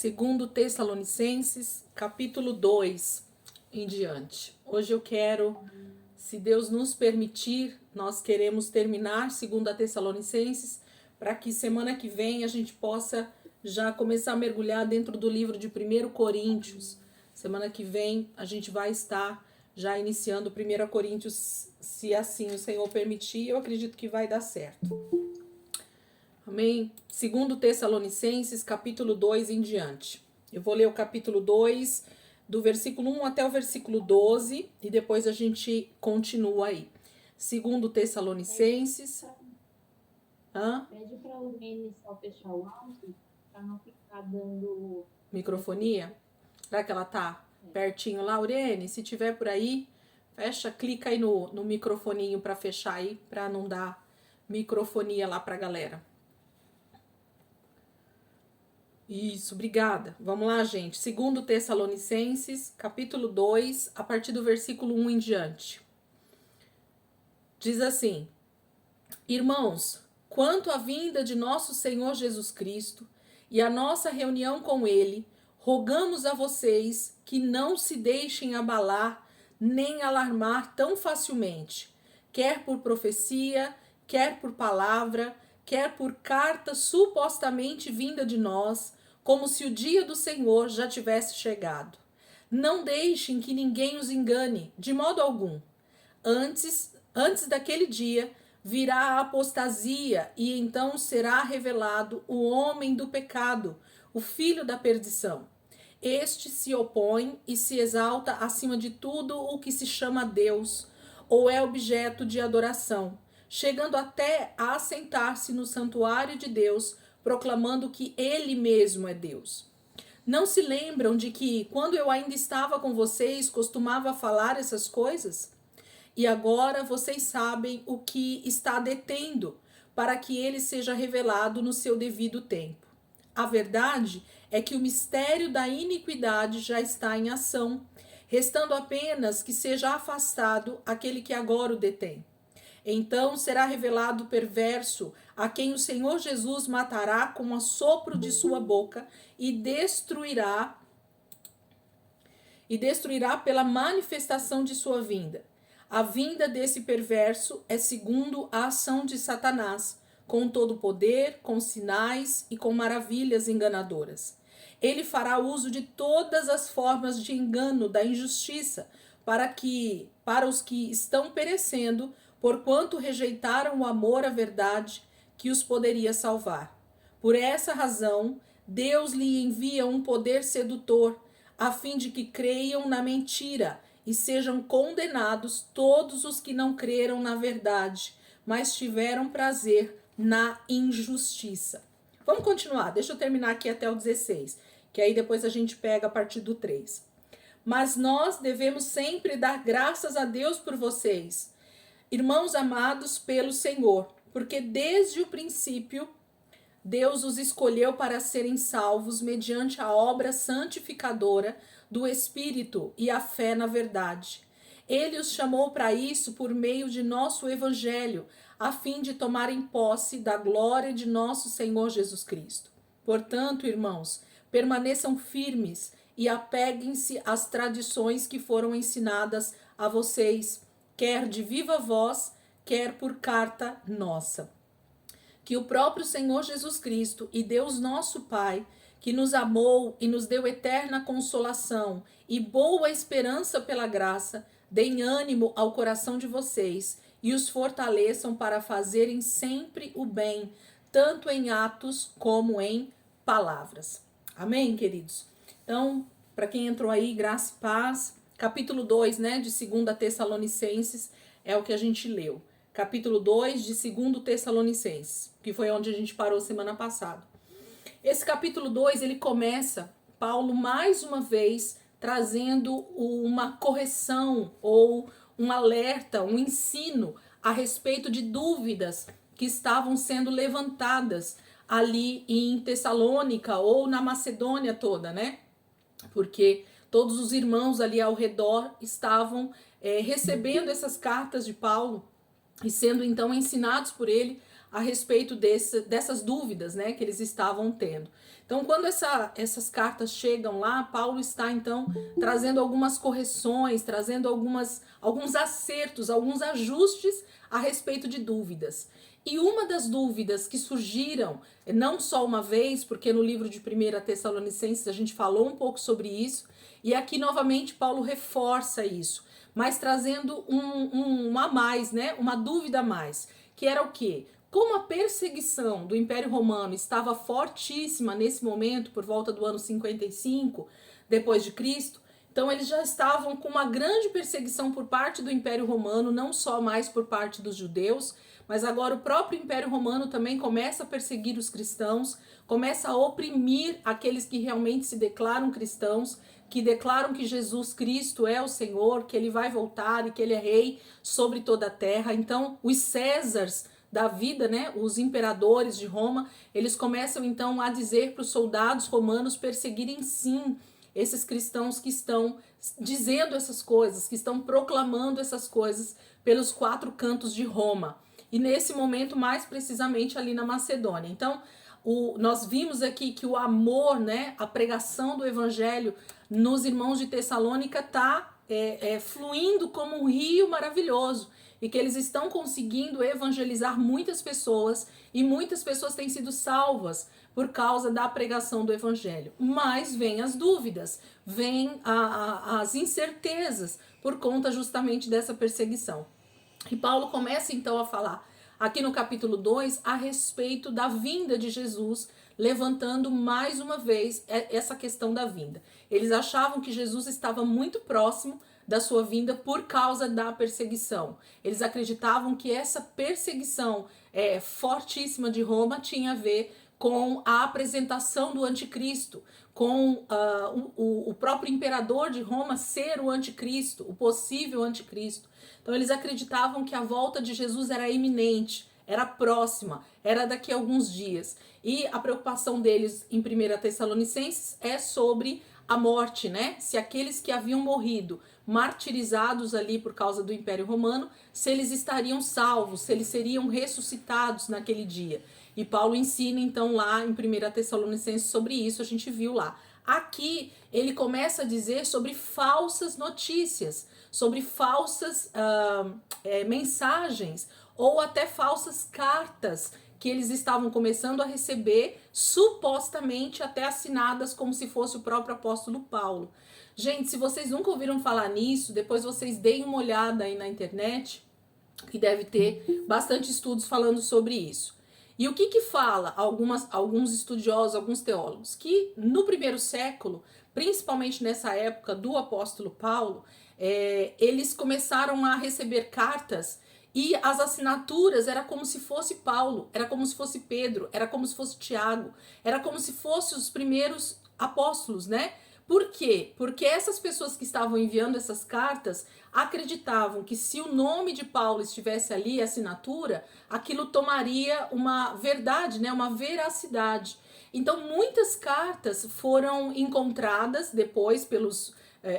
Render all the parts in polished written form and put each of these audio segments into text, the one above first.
Segundo Tessalonicenses, capítulo 2 em diante. Hoje eu quero, se Deus nos permitir, nós queremos terminar segundo Tessalonicenses, para que semana que vem a gente possa já começar a mergulhar dentro do livro de 1 Coríntios. Semana que vem a gente vai estar já iniciando 1 Coríntios, se assim o Senhor permitir, eu acredito que vai dar certo. Amém? Segundo Tessalonicenses, capítulo 2 em diante. Eu vou ler o capítulo 2, do versículo 1 até o versículo 12, e depois a gente continua aí. Segundo Tessalonicenses... Pede para o Reni só fechar o áudio, para não ficar dando... Microfonia? Será que ela tá pertinho lá, Urene? Se tiver por aí, fecha, clica aí no microfoninho para fechar aí, para não dar microfonia lá pra galera. Isso, obrigada. Vamos lá, gente. Segundo Tessalonicenses, capítulo 2, a partir do versículo 1 em diante. Diz assim: Irmãos, quanto à vinda de nosso Senhor Jesus Cristo e a nossa reunião com Ele, rogamos a vocês que não se deixem abalar nem alarmar tão facilmente, quer por profecia, quer por palavra, quer por carta supostamente vinda de nós, como se o dia do Senhor já tivesse chegado. Não deixem que ninguém os engane, de modo algum. Antes daquele dia, virá a apostasia, e então será revelado o homem do pecado, o filho da perdição. Este se opõe e se exalta acima de tudo o que se chama Deus, ou é objeto de adoração, chegando até a assentar-se no santuário de Deus, proclamando que Ele mesmo é Deus. Não se lembram de que, quando eu ainda estava com vocês, costumava falar essas coisas? E agora vocês sabem o que está detendo, para que ele seja revelado no seu devido tempo. A verdade é que o mistério da iniquidade já está em ação, restando apenas que seja afastado aquele que agora o detém. Então será revelado o perverso, a quem o Senhor Jesus matará com o assopro de sua boca e destruirá pela manifestação de sua vinda. A vinda desse perverso é segundo a ação de Satanás, com todo poder, com sinais e com maravilhas enganadoras. Ele fará uso de todas as formas de engano da injustiça, para os que estão perecendo, porquanto rejeitaram o amor à verdade que os poderia salvar. Por essa razão, Deus lhe envia um poder sedutor, a fim de que creiam na mentira e sejam condenados todos os que não creram na verdade, mas tiveram prazer na injustiça. Vamos continuar, deixa eu terminar aqui até o 16, que aí depois a gente pega a partir do 3. Mas nós devemos sempre dar graças a Deus por vocês, irmãos amados pelo Senhor, porque desde o princípio Deus os escolheu para serem salvos mediante a obra santificadora do Espírito e a fé na verdade. Ele os chamou para isso por meio de nosso Evangelho, a fim de tomarem posse da glória de nosso Senhor Jesus Cristo. Portanto, irmãos, permaneçam firmes e apeguem-se às tradições que foram ensinadas a vocês, quer de viva voz, quer por carta nossa. Que o próprio Senhor Jesus Cristo e Deus nosso Pai, que nos amou e nos deu eterna consolação e boa esperança pela graça, deem ânimo ao coração de vocês e os fortaleçam para fazerem sempre o bem, tanto em atos como em palavras. Amém, queridos? Então, para quem entrou aí, graça e paz. Capítulo 2, né, de 2 Tessalonicenses é o que a gente leu. Capítulo 2 de 2 Tessalonicenses, que foi onde a gente parou semana passada. Esse capítulo 2, ele começa, Paulo mais uma vez trazendo uma correção ou um alerta, um ensino a respeito de dúvidas que estavam sendo levantadas ali em Tessalônica ou na Macedônia toda, né? Porque todos os irmãos ali ao redor estavam recebendo essas cartas de Paulo e sendo então ensinados por ele a respeito dessas dúvidas, né, que eles estavam tendo. Então, quando essas cartas chegam lá, Paulo está, então, trazendo algumas correções, trazendo alguns acertos, alguns ajustes a respeito de dúvidas. E uma das dúvidas que surgiram, não só uma vez, porque no livro de 1 Tessalonicenses a gente falou um pouco sobre isso, e aqui novamente Paulo reforça isso, mas trazendo um a mais, né? Uma dúvida a mais, que era o quê? Como a perseguição do Império Romano estava fortíssima nesse momento, por volta do ano 55 depois de Cristo, então eles já estavam com uma grande perseguição por parte do Império Romano, não só mais por parte dos judeus, mas agora o próprio Império Romano também começa a perseguir os cristãos, começa a oprimir aqueles que realmente se declaram cristãos, que declaram que Jesus Cristo é o Senhor, que ele vai voltar e que ele é rei sobre toda a terra. Então, os Césares da vida, né, os imperadores de Roma, eles começam então a dizer para os soldados romanos perseguirem sim esses cristãos que estão dizendo essas coisas, que estão proclamando essas coisas pelos 4 cantos de Roma. E nesse momento, mais precisamente ali na Macedônia. Então, nós vimos aqui que o amor, né, a pregação do evangelho nos irmãos de Tessalônica está fluindo como um rio maravilhoso, e que eles estão conseguindo evangelizar muitas pessoas, e muitas pessoas têm sido salvas por causa da pregação do evangelho. Mas vem as dúvidas, vem as incertezas por conta justamente dessa perseguição. E Paulo começa então a falar aqui no capítulo 2 a respeito da vinda de Jesus, levantando mais uma vez essa questão da vinda. Eles achavam que Jesus estava muito próximo da sua vinda por causa da perseguição. Eles acreditavam que essa perseguição fortíssima de Roma tinha a ver com a apresentação do anticristo, com o próprio imperador de Roma ser o anticristo, o possível anticristo. Então eles acreditavam que a volta de Jesus era iminente, era próxima, era daqui a alguns dias. E a preocupação deles em 1 Tessalonicenses é sobre a morte, né? Se aqueles que haviam morrido, martirizados ali por causa do Império Romano, se eles estariam salvos, se eles seriam ressuscitados naquele dia. E Paulo ensina então lá em 1 Tessalonicenses sobre isso, a gente viu lá. Aqui ele começa a dizer sobre falsas notícias, sobre falsas mensagens ou até falsas cartas que eles estavam começando a receber, supostamente até assinadas como se fosse o próprio apóstolo Paulo. Gente, se vocês nunca ouviram falar nisso, depois vocês deem uma olhada aí na internet, que deve ter bastante estudos falando sobre isso. E o que fala alguns estudiosos, alguns teólogos? Que no primeiro século, principalmente nessa época do apóstolo Paulo, eles começaram a receber cartas e as assinaturas era como se fosse Paulo, era como se fosse Pedro, era como se fosse Tiago, era como se fossem os primeiros apóstolos, né? Por quê? Porque essas pessoas que estavam enviando essas cartas acreditavam que se o nome de Paulo estivesse ali, a assinatura, aquilo tomaria uma verdade, né? Uma veracidade. Então, muitas cartas foram encontradas depois pelos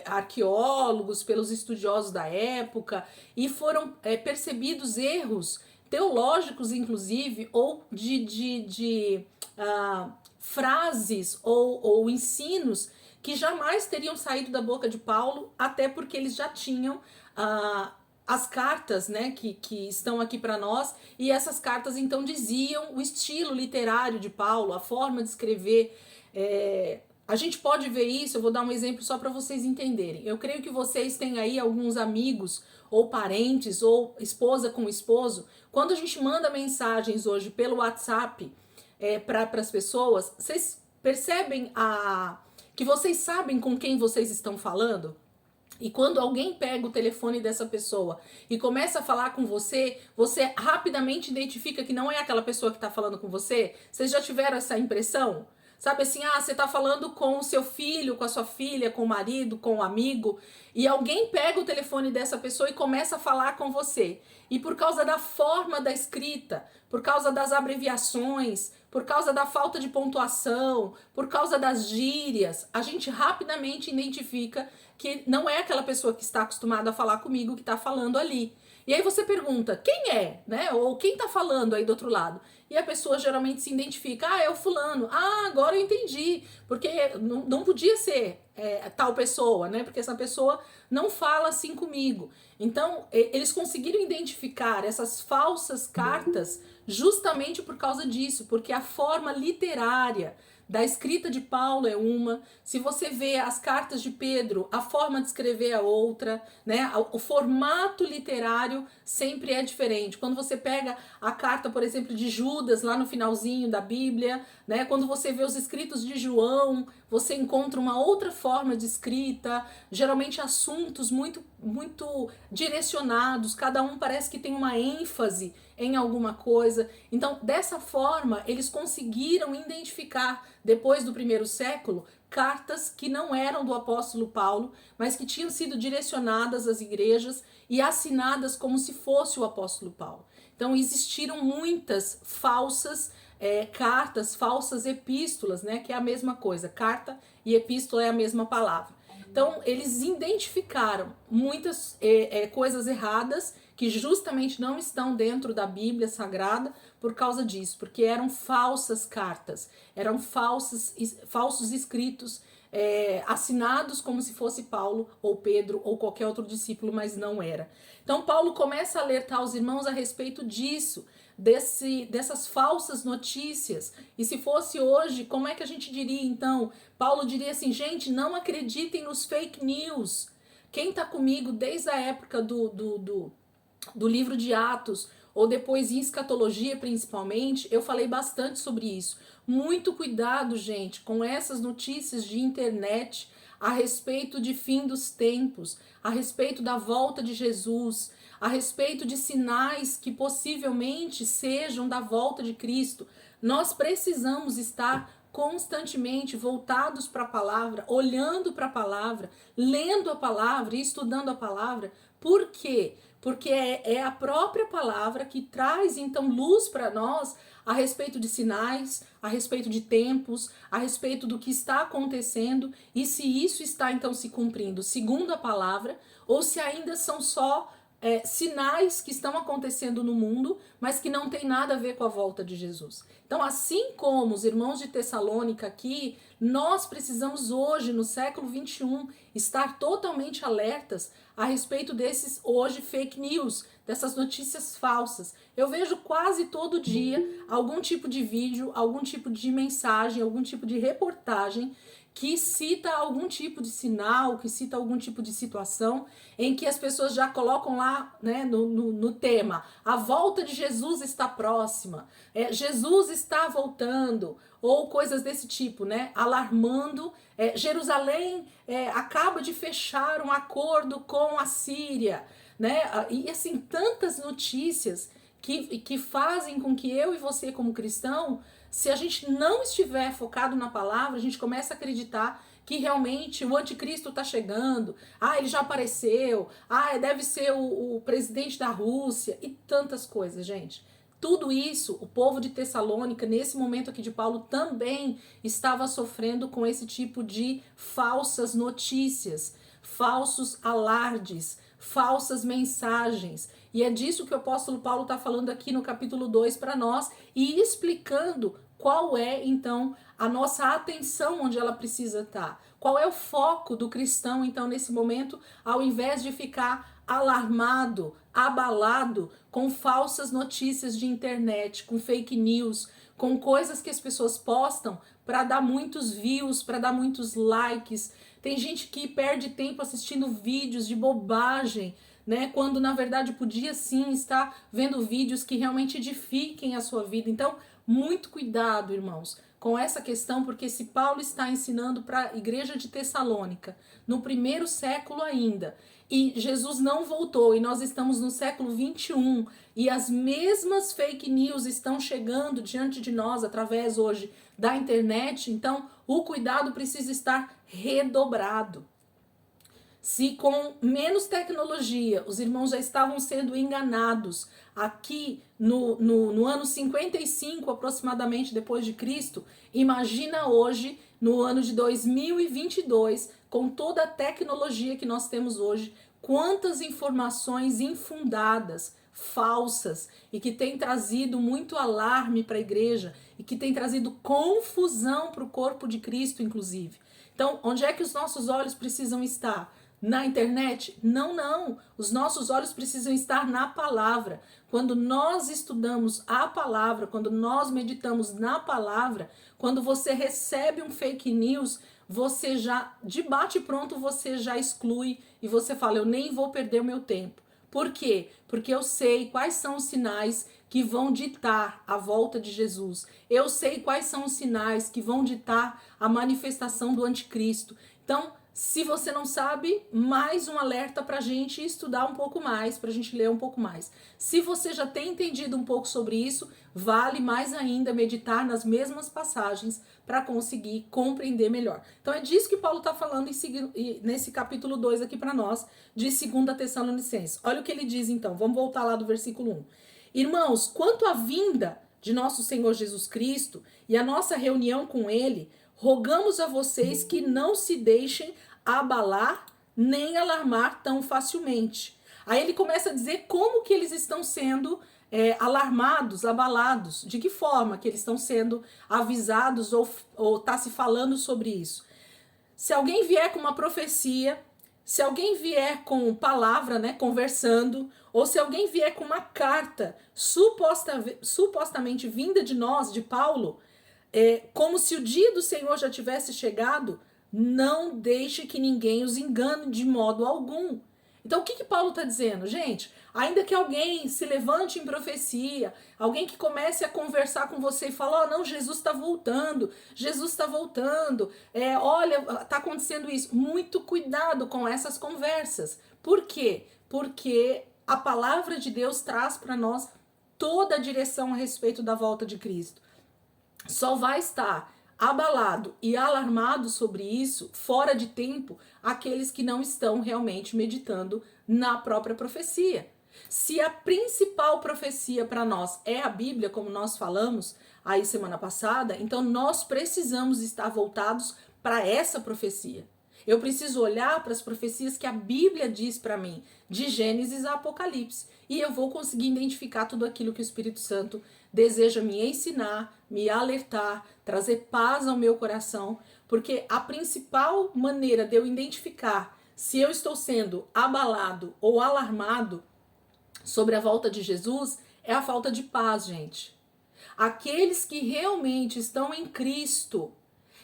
arqueólogos, pelos estudiosos da época, e foram percebidos erros teológicos, inclusive, ou de frases ou ensinos que jamais teriam saído da boca de Paulo, até porque eles já tinham as cartas, né, que estão aqui para nós, e essas cartas então diziam o estilo literário de Paulo, a forma de escrever. A gente pode ver isso, eu vou dar um exemplo só para vocês entenderem. Eu creio que vocês têm aí alguns amigos, ou parentes, ou esposa com esposo. Quando a gente manda mensagens hoje pelo WhatsApp para as pessoas, vocês percebem que vocês sabem com quem vocês estão falando? E quando alguém pega o telefone dessa pessoa e começa a falar com você, você rapidamente identifica que não é aquela pessoa que está falando com você? Vocês já tiveram essa impressão? Sabe assim, você está falando com o seu filho, com a sua filha, com o marido, com o amigo, e alguém pega o telefone dessa pessoa e começa a falar com você. E por causa da forma da escrita, por causa das abreviações, por causa da falta de pontuação, por causa das gírias, a gente rapidamente identifica que não é aquela pessoa que está acostumada a falar comigo que está falando ali. E aí você pergunta, quem é, né? Ou quem tá falando aí do outro lado? E a pessoa geralmente se identifica, é o fulano. Ah, agora eu entendi, porque não podia ser tal pessoa, né? Porque essa pessoa não fala assim comigo. Então, eles conseguiram identificar essas falsas cartas justamente por causa disso, porque a forma literária da escrita de Paulo é uma, se você vê as cartas de Pedro, a forma de escrever é outra, né? O formato literário sempre é diferente. Quando você pega a carta, por exemplo, de Judas, lá no finalzinho da Bíblia, né? Quando você vê os escritos de João, você encontra uma outra forma de escrita, geralmente assuntos muito direcionados, cada um parece que tem uma ênfase em alguma coisa. Então, dessa forma, eles conseguiram identificar, depois do primeiro século, cartas que não eram do apóstolo Paulo, mas que tinham sido direcionadas às igrejas e assinadas como se fosse o apóstolo Paulo. Então, existiram muitas falsas cartas, falsas epístolas, né, que é a mesma coisa. Carta e epístola é a mesma palavra. Então, eles identificaram muitas coisas erradas que justamente não estão dentro da Bíblia Sagrada por causa disso, porque eram falsas cartas, eram falsos escritos assinados como se fosse Paulo ou Pedro ou qualquer outro discípulo, mas não era. Então, Paulo começa a alertar os irmãos a respeito disso, dessas falsas notícias. E se fosse hoje, como é que a gente diria então? Paulo diria assim, gente, não acreditem nos fake news. Quem está comigo desde a época do livro de Atos, ou depois em escatologia principalmente, eu falei bastante sobre isso. Muito cuidado, gente, com essas notícias de internet a respeito de fim dos tempos, a respeito da volta de Jesus, a respeito de sinais que possivelmente sejam da volta de Cristo. Nós precisamos estar constantemente voltados para a palavra, olhando para a palavra, lendo a palavra e estudando a palavra. Por quê? Porque é a própria palavra que traz então luz para nós a respeito de sinais, a respeito de tempos, a respeito do que está acontecendo e se isso está então se cumprindo segundo a palavra ou se ainda são só sinais que estão acontecendo no mundo, mas que não tem nada a ver com a volta de Jesus. Então, assim como os irmãos de Tessalônica aqui, nós precisamos hoje, no século 21, estar totalmente alertas a respeito desses, hoje, fake news, dessas notícias falsas. Eu vejo quase todo dia algum tipo de vídeo, algum tipo de mensagem, algum tipo de reportagem que cita algum tipo de sinal, que cita algum tipo de situação em que as pessoas já colocam lá, né, no tema, a volta de Jesus está próxima, Jesus está voltando, ou coisas desse tipo, né, alarmando, Jerusalém acaba de fechar um acordo com a Síria, né, e assim, tantas notícias que fazem com que eu e você como cristão, se a gente não estiver focado na palavra, a gente começa a acreditar que realmente o anticristo está chegando, ele já apareceu, deve ser o presidente da Rússia e tantas coisas, gente. Tudo isso, o povo de Tessalônica, nesse momento aqui de Paulo, também estava sofrendo com esse tipo de falsas notícias, falsos alardes, falsas mensagens. E é disso que o apóstolo Paulo está falando aqui no capítulo 2 para nós e explicando qual é, então, a nossa atenção onde ela precisa estar. Qual é o foco do cristão, então, nesse momento, ao invés de ficar alarmado, abalado com falsas notícias de internet, com fake news, com coisas que as pessoas postam para dar muitos views, para dar muitos likes. Tem gente que perde tempo assistindo vídeos de bobagem, né? Quando na verdade podia sim estar vendo vídeos que realmente edifiquem a sua vida. Então, muito cuidado, irmãos, com essa questão, porque se Paulo está ensinando para a igreja de Tessalônica, no primeiro século ainda, e Jesus não voltou, e nós estamos no século 21, e as mesmas fake news estão chegando diante de nós através hoje da internet, então o cuidado precisa estar redobrado. Se com menos tecnologia os irmãos já estavam sendo enganados aqui no ano 55 aproximadamente depois de Cristo, imagina hoje, no ano de 2022, com toda a tecnologia que nós temos hoje, quantas informações infundadas, falsas, e que tem trazido muito alarme para a igreja, e que tem trazido confusão para o corpo de Cristo, inclusive. Então, onde é que os nossos olhos precisam estar? Na internet? Não, não. Os nossos olhos precisam estar na palavra. Quando nós estudamos a palavra, quando nós meditamos na palavra, quando você recebe um fake news, você já, de bate pronto, você já exclui e você fala, eu nem vou perder o meu tempo. Por quê? Porque eu sei quais são os sinais que vão ditar a volta de Jesus. Eu sei quais são os sinais que vão ditar a manifestação do anticristo. Então, se você não sabe, mais um alerta para a gente estudar um pouco mais, para a gente ler um pouco mais. Se você já tem entendido um pouco sobre isso, vale mais ainda meditar nas mesmas passagens para conseguir compreender melhor. Então é disso que Paulo está falando nesse capítulo 2 aqui para nós, de 2 Tessalonicenses. Olha o que ele diz então, vamos voltar lá do versículo 1. Irmãos, quanto à vinda de nosso Senhor Jesus Cristo e a nossa reunião com ele, rogamos a vocês que não se deixem abalar nem alarmar tão facilmente. Aí ele começa a dizer como que eles estão sendo alarmados, abalados, de que forma que eles estão sendo avisados ou tá se falando sobre isso. Se alguém vier com uma profecia, se alguém vier com palavra, né, conversando, ou se alguém vier com uma carta supostamente vinda de nós, de Paulo, como se o dia do Senhor já tivesse chegado, não deixe que ninguém os engane de modo algum. Então, o que Paulo está dizendo? Gente, ainda que alguém se levante em profecia, alguém que comece a conversar com você e fala, não, Jesus está voltando, olha, está acontecendo isso. Muito cuidado com essas conversas. Por quê? Porque a palavra de Deus traz para nós toda a direção a respeito da volta de Cristo. Só vai estar abalado e alarmado sobre isso, fora de tempo, aqueles que não estão realmente meditando na própria profecia. Se a principal profecia para nós é a Bíblia, como nós falamos aí semana passada, então nós precisamos estar voltados para essa profecia. Eu preciso olhar para as profecias que a Bíblia diz para mim, de Gênesis a Apocalipse, e eu vou conseguir identificar tudo aquilo que o Espírito Santo deseja me ensinar, me alertar, trazer paz ao meu coração, porque a principal maneira de eu identificar se eu estou sendo abalado ou alarmado sobre a volta de Jesus é a falta de paz, gente. Aqueles que realmente estão em Cristo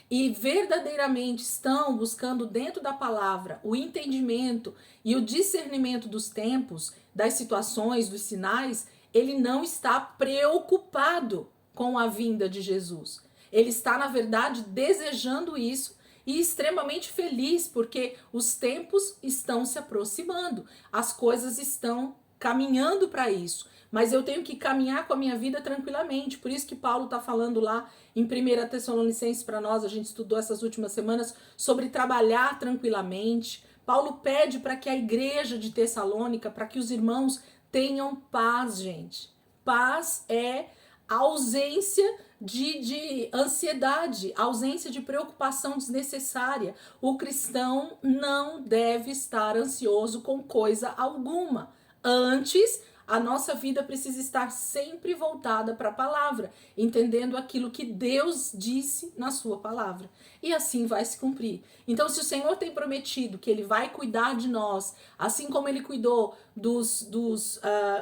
e verdadeiramente estão buscando dentro da palavra o entendimento e o discernimento dos tempos, das situações, dos sinais, ele não está preocupado com a vinda de Jesus. Ele está, na verdade, desejando isso e extremamente feliz, porque os tempos estão se aproximando, as coisas estão caminhando para isso. Mas eu tenho que caminhar com a minha vida tranquilamente. Por isso que Paulo está falando lá em 1 Tessalonicenses para nós, a gente estudou essas últimas semanas, sobre trabalhar tranquilamente. Paulo pede para que a igreja de Tessalônica, para que os irmãos tenham paz, gente. Paz é a ausência de ansiedade, a ausência de preocupação desnecessária. O cristão não deve estar ansioso com coisa alguma. Antes, a nossa vida precisa estar sempre voltada para a palavra, entendendo aquilo que Deus disse na sua palavra. E assim vai se cumprir. Então, se o Senhor tem prometido que Ele vai cuidar de nós, assim como Ele cuidou dos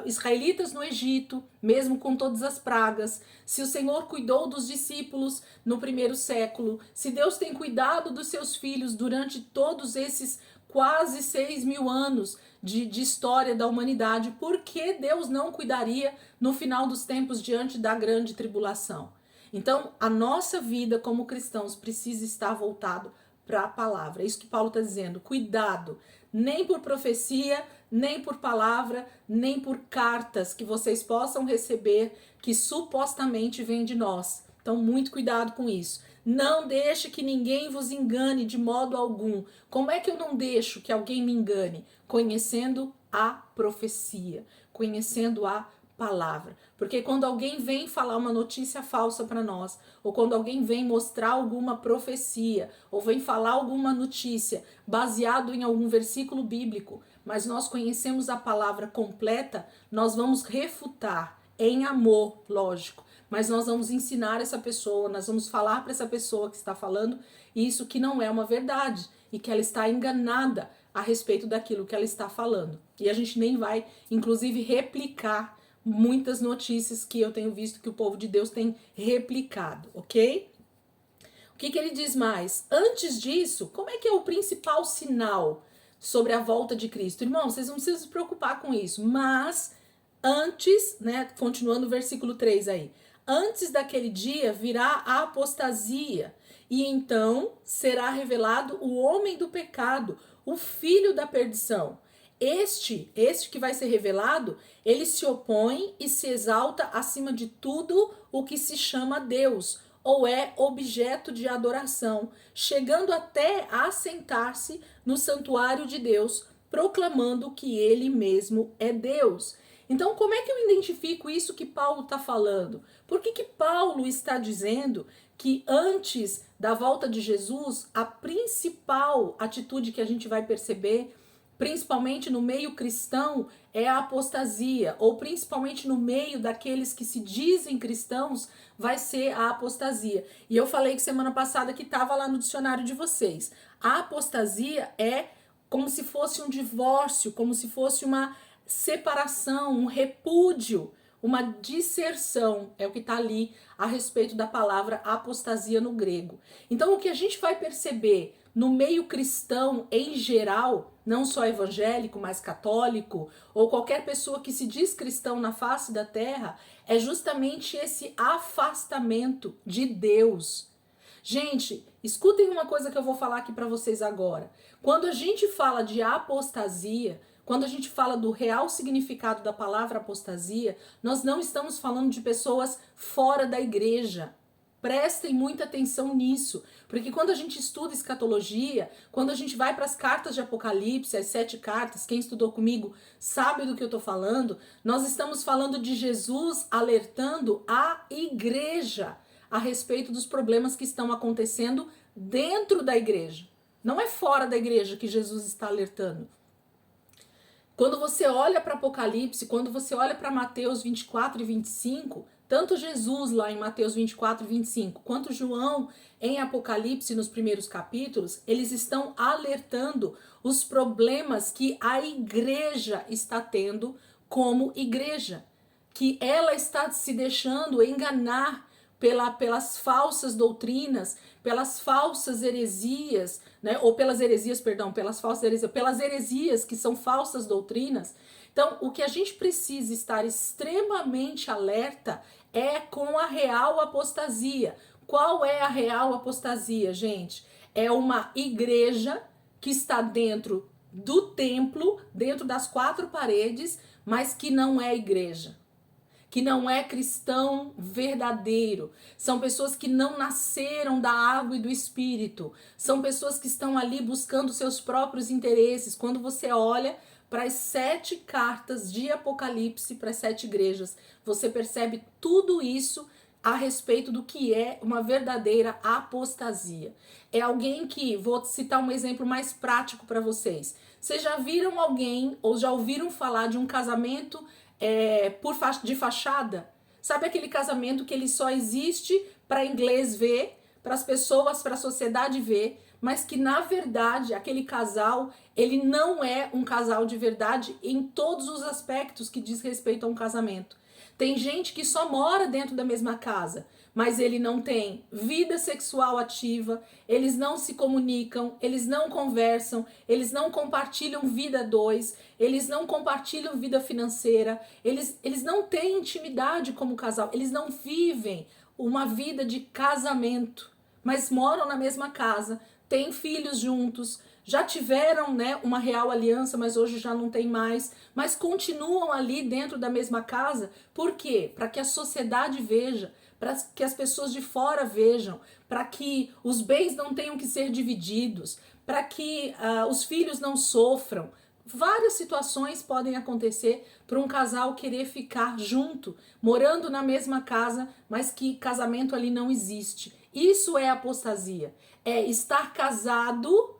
israelitas no Egito, mesmo com todas as pragas, se o Senhor cuidou dos discípulos no primeiro século, se Deus tem cuidado dos seus filhos durante todos esses quase 6.000 anos de história da humanidade, por que Deus não cuidaria no final dos tempos diante da grande tribulação? Então, a nossa vida como cristãos precisa estar voltado para a palavra. É isso que Paulo está dizendo. Cuidado, nem por profecia, nem por palavra, nem por cartas que vocês possam receber que supostamente vêm de nós. Então, muito cuidado com isso. Não deixe que ninguém vos engane de modo algum. Como é que eu não deixo que alguém me engane? Conhecendo a profecia, conhecendo a palavra. Porque quando alguém vem falar uma notícia falsa para nós, ou quando alguém vem mostrar alguma profecia, ou vem falar alguma notícia baseado em algum versículo bíblico, mas nós conhecemos a palavra completa, nós vamos refutar em amor, lógico, mas nós vamos ensinar essa pessoa, nós vamos falar para essa pessoa que está falando isso que não é uma verdade e que ela está enganada a respeito daquilo que ela está falando. E a gente nem vai, inclusive, replicar muitas notícias que eu tenho visto que o povo de Deus tem replicado, ok? O que ele diz mais? Antes disso, como é que é o principal sinal sobre a volta de Cristo? Irmão, vocês não precisam se preocupar com isso, mas antes, né, continuando o versículo 3 aí, antes daquele dia virá a apostasia, e então será revelado o homem do pecado, o filho da perdição. Este que vai ser revelado, ele se opõe e se exalta acima de tudo o que se chama Deus, ou é objeto de adoração, chegando até a sentar-se no santuário de Deus, proclamando que ele mesmo é Deus. Então, como é que eu identifico isso que Paulo está falando? Por que Paulo está dizendo que antes da volta de Jesus, a principal atitude que a gente vai perceber, principalmente no meio cristão, é a apostasia, ou principalmente no meio daqueles que se dizem cristãos, vai ser a apostasia. E eu falei que semana passada que estava lá no dicionário de vocês. A apostasia é como se fosse um divórcio, como se fosse uma separação, um repúdio, uma disserção, é o que está ali a respeito da palavra apostasia no grego. Então, o que a gente vai perceber no meio cristão em geral, não só evangélico, mas católico, ou qualquer pessoa que se diz cristão na face da terra, é justamente esse afastamento de Deus. Gente, escutem uma coisa que eu vou falar aqui para vocês agora. Quando a gente fala de apostasia, quando a gente fala do real significado da palavra apostasia, nós não estamos falando de pessoas fora da igreja. Prestem muita atenção nisso, porque quando a gente estuda escatologia, quando a gente vai para as cartas de Apocalipse, as 7 cartas, quem estudou comigo sabe do que eu estou falando, nós estamos falando de Jesus alertando a igreja a respeito dos problemas que estão acontecendo dentro da igreja. Não é fora da igreja que Jesus está alertando. Quando você olha para Apocalipse, quando você olha para Mateus 24 e 25, tanto Jesus lá em Mateus 24 e 25, quanto João em Apocalipse nos primeiros capítulos, eles estão alertando os problemas que a igreja está tendo como igreja, que ela está se deixando enganar pelas falsas doutrinas, pelas falsas heresias, né? Ou pelas heresias, perdão, pelas falsas heresias, pelas heresias que são falsas doutrinas. Então, o que a gente precisa estar extremamente alerta é com a real apostasia. Qual é a real apostasia, gente? É uma igreja que está dentro do templo, dentro das 4 paredes, mas que não é igreja, que não é cristão verdadeiro. São pessoas que não nasceram da água e do espírito. São pessoas que estão ali buscando seus próprios interesses. Quando você olha para as 7 cartas de Apocalipse, para as 7 igrejas, você percebe tudo isso a respeito do que é uma verdadeira apostasia. É alguém que, vou citar um exemplo mais prático para vocês. Vocês já viram alguém ou já ouviram falar de um casamento de fachada? Sabe aquele casamento que ele só existe para inglês ver, para as pessoas, para a sociedade ver, mas que na verdade aquele casal, ele não é um casal de verdade em todos os aspectos que diz respeito a um casamento. Tem gente que só mora dentro da mesma casa, mas ele não tem vida sexual ativa, eles não se comunicam, eles não conversam, eles não compartilham vida a 2, eles não compartilham vida financeira, eles não têm intimidade como casal, eles não vivem uma vida de casamento, mas moram na mesma casa, têm filhos juntos, já tiveram, né, uma real aliança, mas hoje já não tem mais, mas continuam ali dentro da mesma casa. Por quê? Para que a sociedade veja, para que as pessoas de fora vejam, para que os bens não tenham que ser divididos, para que os filhos não sofram, Várias situações podem acontecer para um casal querer ficar junto, morando na mesma casa, mas que casamento ali não existe. Isso é apostasia. É estar casado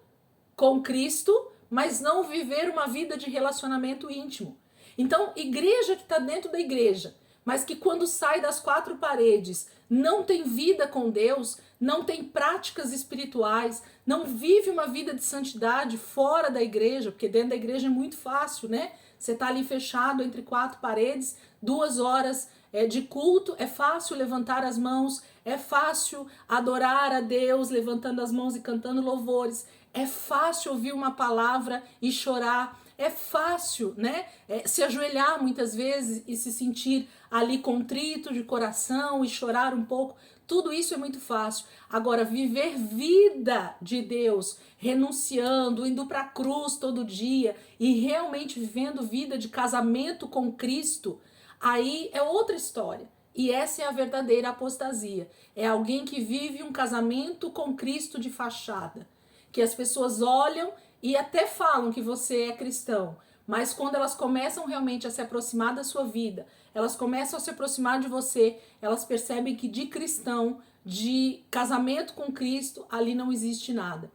com Cristo, mas não viver uma vida de relacionamento íntimo. Então, igreja que está dentro da igreja, mas que quando sai das quatro paredes não tem vida com Deus, não tem práticas espirituais, não vive uma vida de santidade fora da igreja, porque dentro da igreja é muito fácil, né? Você tá ali fechado entre quatro paredes, 2 horas de culto, é fácil levantar as mãos, é fácil adorar a Deus levantando as mãos e cantando louvores, é fácil ouvir uma palavra e chorar, é fácil, né? Se ajoelhar muitas vezes e se sentir ali contrito de coração e chorar um pouco. Tudo isso é muito fácil. Agora, viver vida de Deus, renunciando, indo para a cruz todo dia e realmente vivendo vida de casamento com Cristo, aí é outra história. E essa é a verdadeira apostasia. É alguém que vive um casamento com Cristo de fachada. Que as pessoas olham e até falam que você é cristão, mas quando elas começam realmente a se aproximar da sua vida, elas começam a se aproximar de você, elas percebem que de cristão, de casamento com Cristo, ali não existe nada.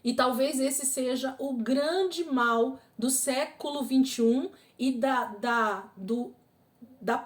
E talvez esse seja o grande mal do século XXI e da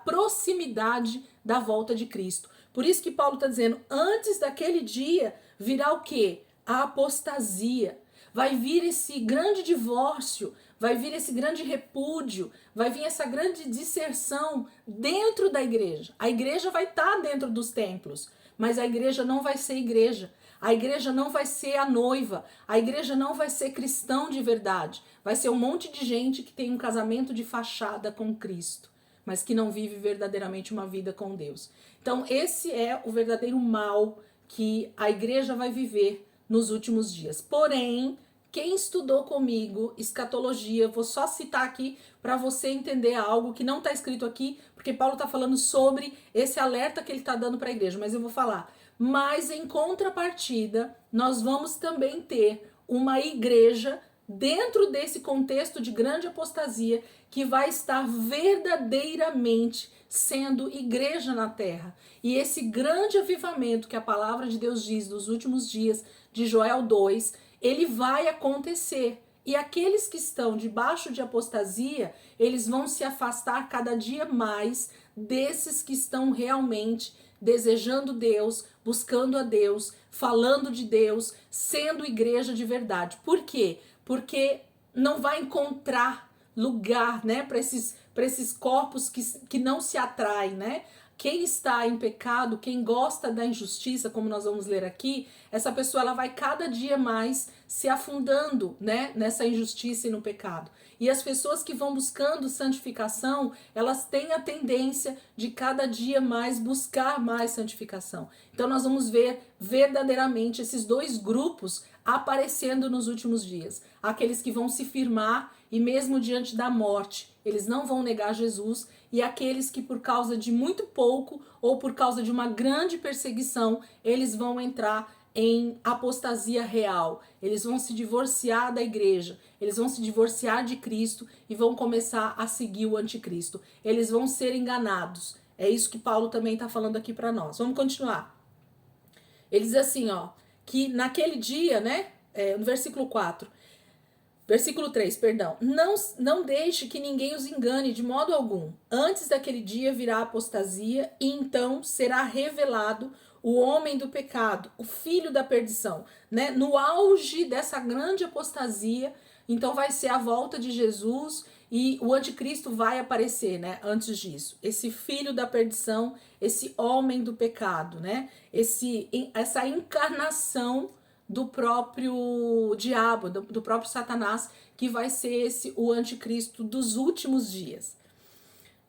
proximidade da volta de Cristo. Por isso que Paulo está dizendo, antes daquele dia virá o quê? A apostasia. Vai vir esse grande divórcio, vai vir esse grande repúdio, vai vir essa grande disserção dentro da igreja. A igreja vai estar dentro dos templos, mas a igreja não vai ser igreja. A igreja não vai ser a noiva, a igreja não vai ser cristão de verdade. Vai ser um monte de gente que tem um casamento de fachada com Cristo, mas que não vive verdadeiramente uma vida com Deus. Então esse é o verdadeiro mal que a igreja vai viver nos últimos dias. Porém, quem estudou comigo escatologia, vou só citar aqui para você entender algo que não está escrito aqui, porque Paulo está falando sobre esse alerta que ele está dando para a igreja, mas eu vou falar. Mas em contrapartida, nós vamos também ter uma igreja dentro desse contexto de grande apostasia que vai estar verdadeiramente sendo igreja na terra. E esse grande avivamento que a palavra de Deus diz dos últimos dias, de Joel 2, ele vai acontecer. E aqueles que estão debaixo de apostasia, eles vão se afastar cada dia mais desses que estão realmente desejando Deus, buscando a Deus, falando de Deus, sendo igreja de verdade. Por quê? Porque não vai encontrar lugar, né, para esses corpos que não se atraem, né? Quem está em pecado, quem gosta da injustiça, como nós vamos ler aqui, essa pessoa ela vai cada dia mais se afundando, né, nessa injustiça e no pecado. E as pessoas que vão buscando santificação, elas têm a tendência de cada dia mais buscar mais santificação. Então nós vamos ver verdadeiramente esses dois grupos aparecendo nos últimos dias. Aqueles que vão se firmar e mesmo diante da morte, eles não vão negar Jesus, e aqueles que por causa de muito pouco ou por causa de uma grande perseguição, eles vão entrar em apostasia real. Eles vão se divorciar da igreja, eles vão se divorciar de Cristo e vão começar a seguir o anticristo. Eles vão ser enganados. É isso que Paulo também está falando aqui para nós. Vamos continuar. Ele diz assim, ó, que naquele dia, né, no versículo 4, versículo 3, perdão. Não deixe que ninguém os engane de modo algum. Antes daquele dia virá a apostasia e então será revelado o homem do pecado, o filho da perdição, né? No auge dessa grande apostasia, então vai ser a volta de Jesus e o anticristo vai aparecer, né? Antes disso, esse filho da perdição, esse homem do pecado, né? Essa encarnação do próprio diabo, do próprio Satanás, que vai ser o anticristo dos últimos dias.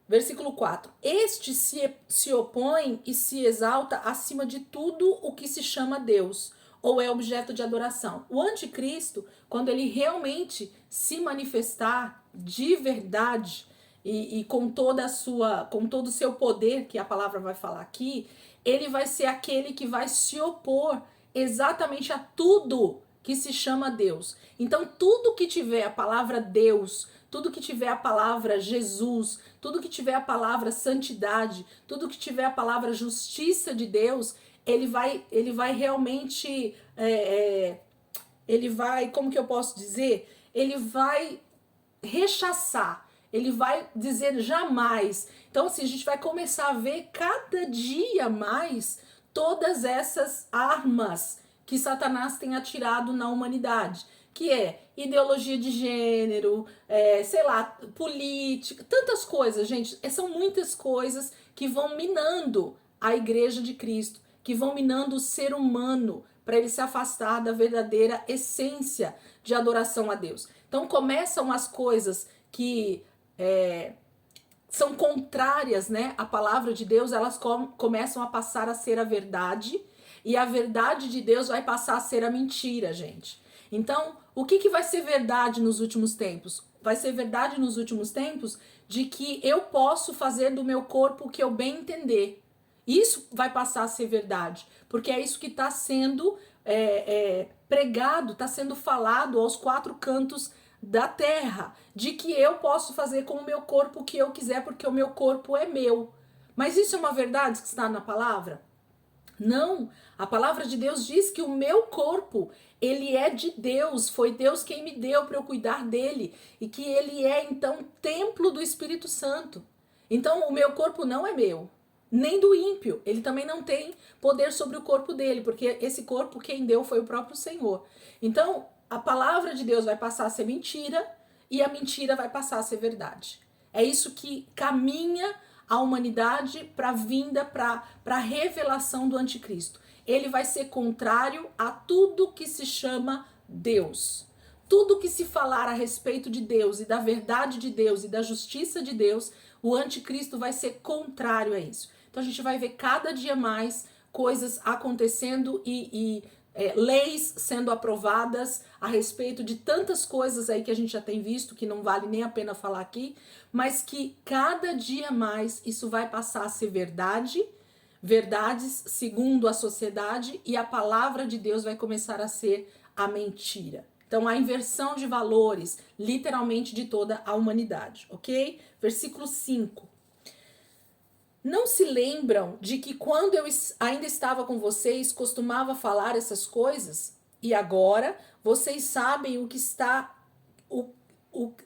Versículo 4. Este se opõe e se exalta acima de tudo o que se chama Deus, ou é objeto de adoração. O anticristo, quando ele realmente se manifestar de verdade e com todo o seu poder, que a palavra vai falar aqui, ele vai ser aquele que vai se opor exatamente a tudo que se chama Deus. Então, tudo que tiver a palavra Deus, tudo que tiver a palavra Jesus, tudo que tiver a palavra santidade, tudo que tiver a palavra justiça de Deus, ele vai realmente, ele vai, como que eu posso dizer? Ele vai rechaçar, ele vai dizer jamais. Então, assim, a gente vai começar a ver cada dia mais todas essas armas que Satanás tem atirado na humanidade, que é ideologia de gênero, sei lá, política, tantas coisas, gente. São muitas coisas que vão minando a igreja de Cristo, que vão minando o ser humano para ele se afastar da verdadeira essência de adoração a Deus. Então começam as coisas que são contrárias, né, à palavra de Deus, elas começam a passar a ser a verdade, e a verdade de Deus vai passar a ser a mentira, gente. Então, o que vai ser verdade nos últimos tempos? Vai ser verdade nos últimos tempos de que eu posso fazer do meu corpo o que eu bem entender. Isso vai passar a ser verdade, porque é isso que está sendo pregado, está sendo falado aos quatro cantos da terra, de que eu posso fazer com o meu corpo o que eu quiser, porque o meu corpo é meu. Mas isso é uma verdade que está na palavra? Não, a palavra de Deus diz que o meu corpo, ele é de Deus, foi Deus quem me deu para eu cuidar dele, e que ele é então templo do Espírito Santo. Então o meu corpo não é meu, nem do ímpio, ele também não tem poder sobre o corpo dele, porque esse corpo quem deu foi o próprio Senhor. Então a palavra de Deus vai passar a ser mentira, e a mentira vai passar a ser verdade. É isso que caminha a humanidade para a vinda, para a revelação do anticristo. Ele vai ser contrário a tudo que se chama Deus. Tudo que se falar a respeito de Deus e da verdade de Deus e da justiça de Deus, o anticristo vai ser contrário a isso. Então a gente vai ver cada dia mais coisas acontecendo e leis sendo aprovadas a respeito de tantas coisas aí que a gente já tem visto, que não vale nem a pena falar aqui, mas que cada dia mais isso vai passar a ser verdade, verdades segundo a sociedade, e a palavra de Deus vai começar a ser a mentira. Então a inversão de valores, literalmente, de toda a humanidade, ok? Versículo 5. Não se lembram de que quando eu ainda estava com vocês, costumava falar essas coisas? E agora vocês sabem o que está...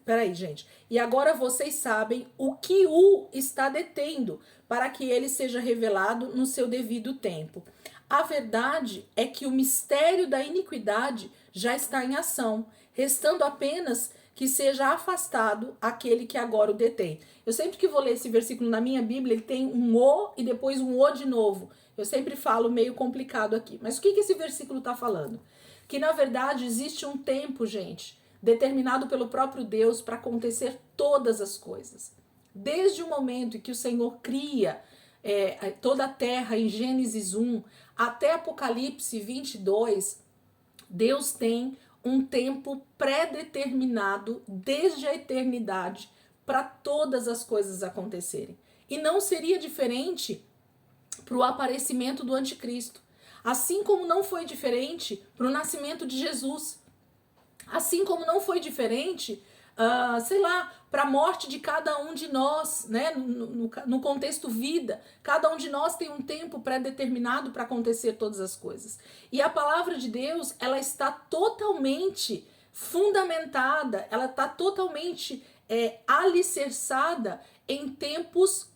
Peraí, gente. E agora vocês sabem o que o está detendo, para que ele seja revelado no seu devido tempo. A verdade é que o mistério da iniquidade já está em ação, restando apenas que seja afastado aquele que agora o detém. Eu sempre que vou ler esse versículo na minha Bíblia, ele tem um o e depois um o de novo. Eu sempre falo meio complicado aqui. Mas o que esse versículo está falando? Que na verdade existe um tempo, gente, determinado pelo próprio Deus para acontecer todas as coisas. Desde o momento em que o Senhor cria toda a terra em Gênesis 1 até Apocalipse 22, Deus tem um tempo pré-determinado desde a eternidade para todas as coisas acontecerem. E não seria diferente para o aparecimento do anticristo. Assim como não foi diferente para o nascimento de Jesus. Assim como não foi diferente, para a morte de cada um de nós, né? No contexto vida. Cada um de nós tem um tempo pré-determinado para acontecer todas as coisas. E a palavra de Deus, ela está totalmente fundamentada, ela está totalmente alicerçada em tempos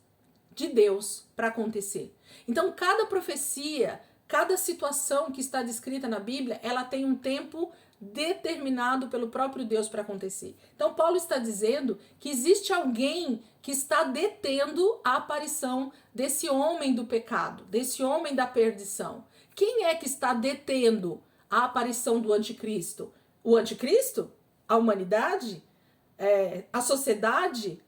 de Deus para acontecer. Então, cada profecia, cada situação que está descrita na Bíblia, ela tem um tempo determinado pelo próprio Deus para acontecer. Então Paulo está dizendo que existe alguém que está detendo a aparição desse homem do pecado, desse homem da perdição. Quem é que está detendo a aparição do anticristo? O anticristo? A humanidade? A sociedade?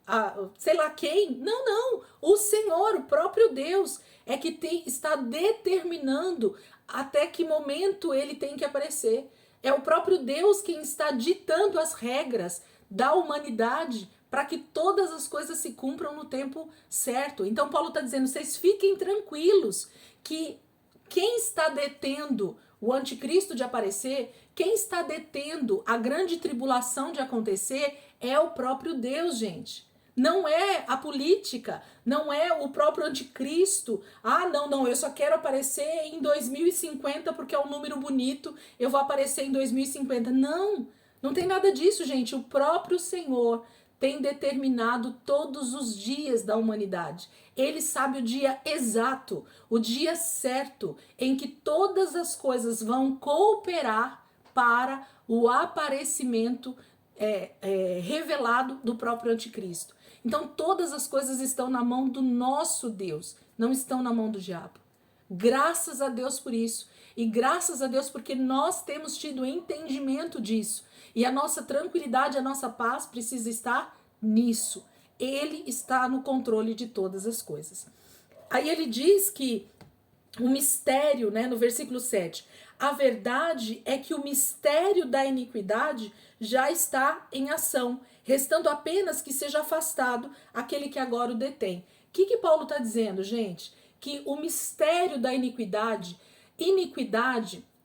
Sei lá quem? Não. O Senhor, o próprio Deus, é que está determinando até que momento ele tem que aparecer. É o próprio Deus quem está ditando as regras da humanidade para que todas as coisas se cumpram no tempo certo. Então Paulo está dizendo, vocês fiquem tranquilos que quem está detendo o anticristo de aparecer, quem está detendo a grande tribulação de acontecer é o próprio Deus, gente. Não é a política, não é o próprio anticristo. Ah, não, eu só quero aparecer em 2050 porque é um número bonito, eu vou aparecer em 2050. Não tem nada disso, gente. O próprio Senhor tem determinado todos os dias da humanidade. Ele sabe o dia exato, o dia certo em que todas as coisas vão cooperar para o aparecimento revelado do próprio anticristo. Então todas as coisas estão na mão do nosso Deus, não estão na mão do diabo. Graças a Deus por isso. E graças a Deus porque nós temos tido entendimento disso. E a nossa tranquilidade, a nossa paz precisa estar nisso. Ele está no controle de todas as coisas. Aí ele diz que o mistério, né, no versículo 7, a verdade é que o mistério da iniquidade já está em ação, restando apenas que seja afastado aquele que agora o detém. O que Paulo está dizendo, gente? Que o mistério da iniquidade,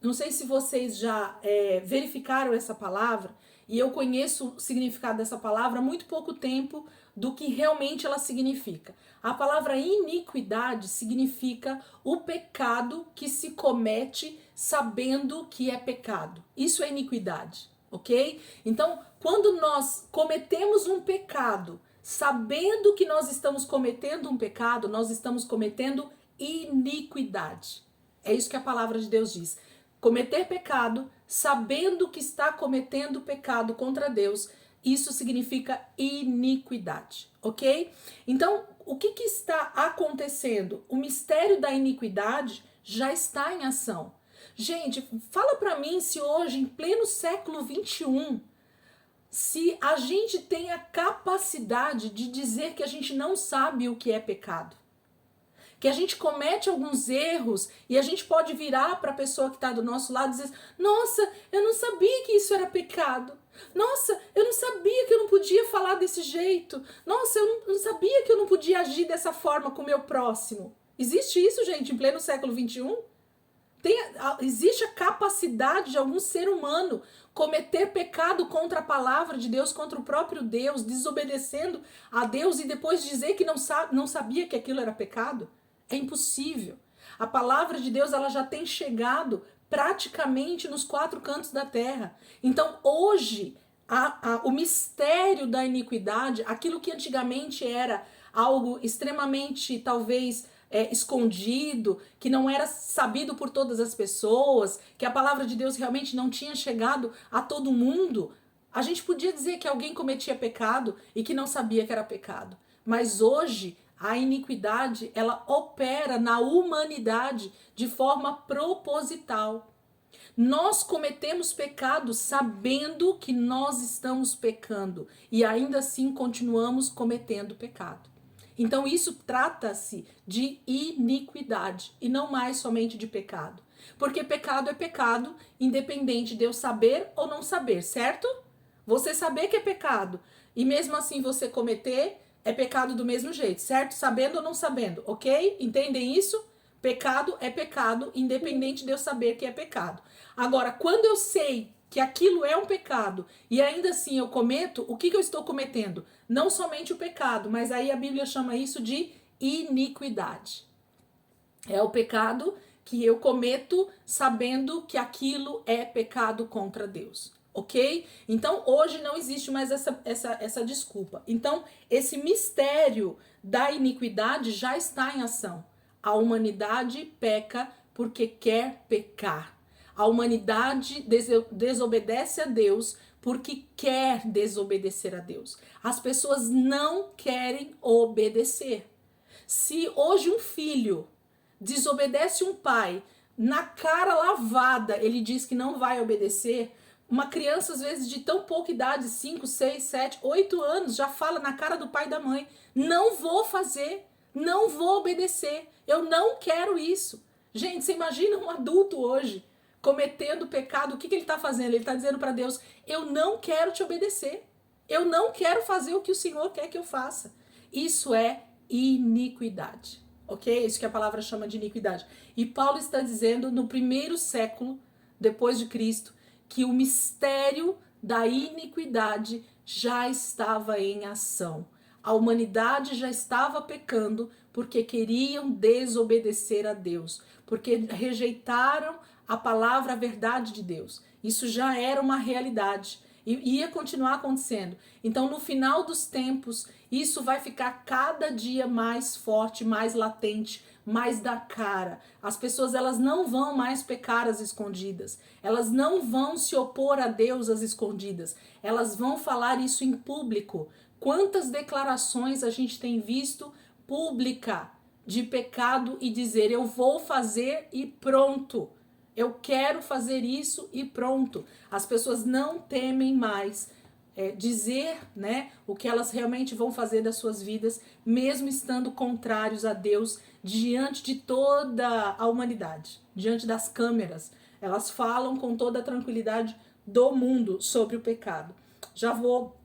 não sei se vocês já verificaram essa palavra, e eu conheço o significado dessa palavra há muito pouco tempo do que realmente ela significa. A palavra iniquidade significa o pecado que se comete sabendo que é pecado. Isso é iniquidade, ok? Então, quando nós cometemos um pecado, sabendo que nós estamos cometendo um pecado, nós estamos cometendo iniquidade. É isso que a palavra de Deus diz. Cometer pecado, sabendo que está cometendo pecado contra Deus, isso significa iniquidade, ok? Então, o que está acontecendo? O mistério da iniquidade já está em ação. Gente, fala pra mim se hoje, em pleno século 21, se a gente tem a capacidade de dizer que a gente não sabe o que é pecado. Que a gente comete alguns erros e a gente pode virar para a pessoa que está do nosso lado e dizer: nossa, eu não sabia que isso era pecado. Nossa, eu não sabia que eu não podia falar desse jeito. Nossa, eu não sabia que eu não podia agir dessa forma com o meu próximo. Existe isso, gente, em pleno século XXI? Existe a capacidade de algum ser humano cometer pecado contra a palavra de Deus, contra o próprio Deus, desobedecendo a Deus e depois dizer que não sabia que aquilo era pecado? É impossível. A palavra de Deus ela já tem chegado praticamente nos 4 cantos da terra. Então hoje o mistério da iniquidade, aquilo que antigamente era algo extremamente talvez escondido, que não era sabido por todas as pessoas, que a palavra de Deus realmente não tinha chegado a todo mundo, a gente podia dizer que alguém cometia pecado e que não sabia que era pecado. Mas hoje a iniquidade, ela opera na humanidade de forma proposital. Nós cometemos pecado sabendo que nós estamos pecando e ainda assim continuamos cometendo pecado. Então isso trata-se de iniquidade e não mais somente de pecado. Porque pecado é pecado, independente de eu saber ou não saber, certo? Você saber que é pecado e mesmo assim você cometer, é pecado do mesmo jeito, certo? Sabendo ou não sabendo, ok? Entendem isso? Pecado é pecado, independente de eu saber que é pecado. Agora, quando eu sei que aquilo é um pecado e ainda assim eu cometo, o que eu estou cometendo? Não somente o pecado, mas aí a Bíblia chama isso de iniquidade. É o pecado que eu cometo sabendo que aquilo é pecado contra Deus. Ok? Então hoje não existe mais essa desculpa. Então esse mistério da iniquidade já está em ação. A humanidade peca porque quer pecar. A humanidade desobedece a Deus porque quer desobedecer a Deus. As pessoas não querem obedecer. Se hoje um filho desobedece um pai, na cara lavada ele diz que não vai obedecer, uma criança, às vezes, de tão pouca idade, 5, 6, 7, 8 anos, já fala na cara do pai e da mãe: não vou fazer, não vou obedecer, eu não quero isso. Gente, você imagina um adulto hoje cometendo pecado, o que ele está fazendo? Ele está dizendo para Deus: eu não quero te obedecer, eu não quero fazer o que o Senhor quer que eu faça. Isso é iniquidade, ok? Isso que a palavra chama de iniquidade. E Paulo está dizendo no primeiro século depois de Cristo, que o mistério da iniquidade já estava em ação. A humanidade já estava pecando porque queriam desobedecer a Deus, porque rejeitaram a palavra, a verdade de Deus. Isso já era uma realidade e ia continuar acontecendo. Então, no final dos tempos, isso vai ficar cada dia mais forte, mais latente, mais da cara. As pessoas, elas não vão mais pecar às escondidas. Elas não vão se opor a Deus às escondidas. Elas vão falar isso em público. Quantas declarações a gente tem visto pública de pecado e dizer: eu vou fazer e pronto. Eu quero fazer isso e pronto. As pessoas não temem mais dizer, né, o que elas realmente vão fazer das suas vidas, mesmo estando contrários a Deus, diante de toda a humanidade, diante das câmeras. Elas falam com toda a tranquilidade do mundo sobre o pecado. Já vou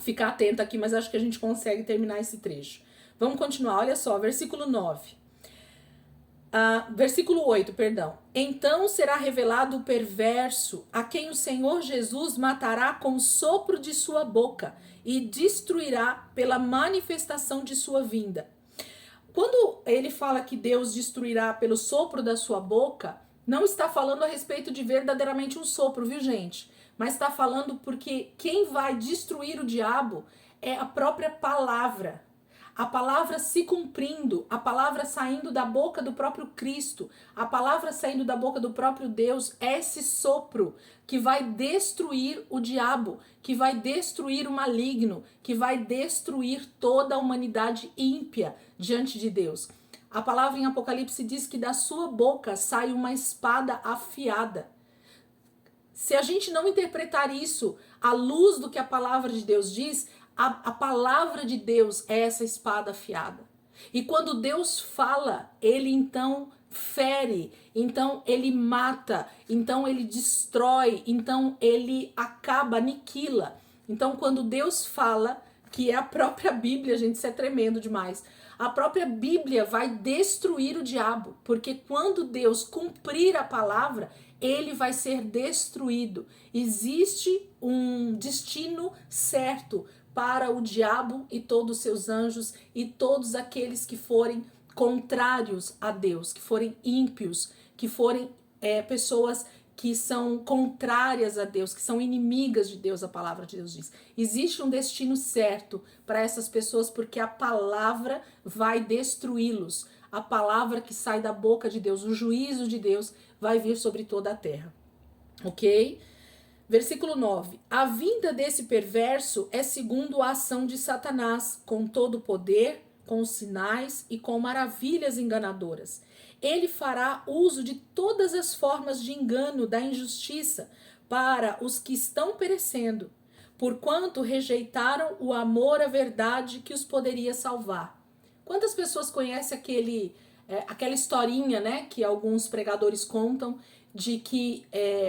ficar atenta aqui, mas acho que a gente consegue terminar esse trecho. Vamos continuar, olha só, versículo 9. Versículo 8, perdão. Então será revelado o perverso, a quem o Senhor Jesus matará com o sopro de sua boca e destruirá pela manifestação de sua vinda. Quando ele fala que Deus destruirá pelo sopro da sua boca, não está falando a respeito de verdadeiramente um sopro, viu, gente? Mas está falando porque quem vai destruir o diabo é a própria palavra. A palavra se cumprindo, a palavra saindo da boca do próprio Cristo, a palavra saindo da boca do próprio Deus, é esse sopro que vai destruir o diabo, que vai destruir o maligno, que vai destruir toda a humanidade ímpia diante de Deus. A palavra em Apocalipse diz que da sua boca sai uma espada afiada. Se a gente não interpretar isso à luz do que a palavra de Deus diz, a palavra de Deus é essa espada afiada. E quando Deus fala, ele então fere, então ele mata, então ele destrói, então ele acaba, aniquila. Então quando Deus fala, que é a própria Bíblia, gente, isso é tremendo demais. A própria Bíblia vai destruir o diabo, porque quando Deus cumprir a palavra, ele vai ser destruído. Existe um destino certo para o diabo e todos os seus anjos e todos aqueles que forem contrários a Deus, que forem ímpios, que forem pessoas que são contrárias a Deus, que são inimigas de Deus, a palavra de Deus diz. Existe um destino certo para essas pessoas, porque a palavra vai destruí-los. A palavra que sai da boca de Deus, o juízo de Deus vai vir sobre toda a terra. Ok? Versículo 9. A vinda desse perverso é segundo a ação de Satanás, com todo o poder, com sinais e com maravilhas enganadoras. Ele fará uso de todas as formas de engano da injustiça para os que estão perecendo, porquanto rejeitaram o amor à verdade que os poderia salvar. Quantas pessoas conhecem aquela historinha, né, que alguns pregadores contam, de que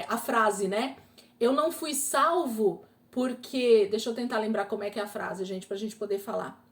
a frase, né, eu não fui salvo porque... Deixa eu tentar lembrar como é que é a frase, gente, pra gente poder falar.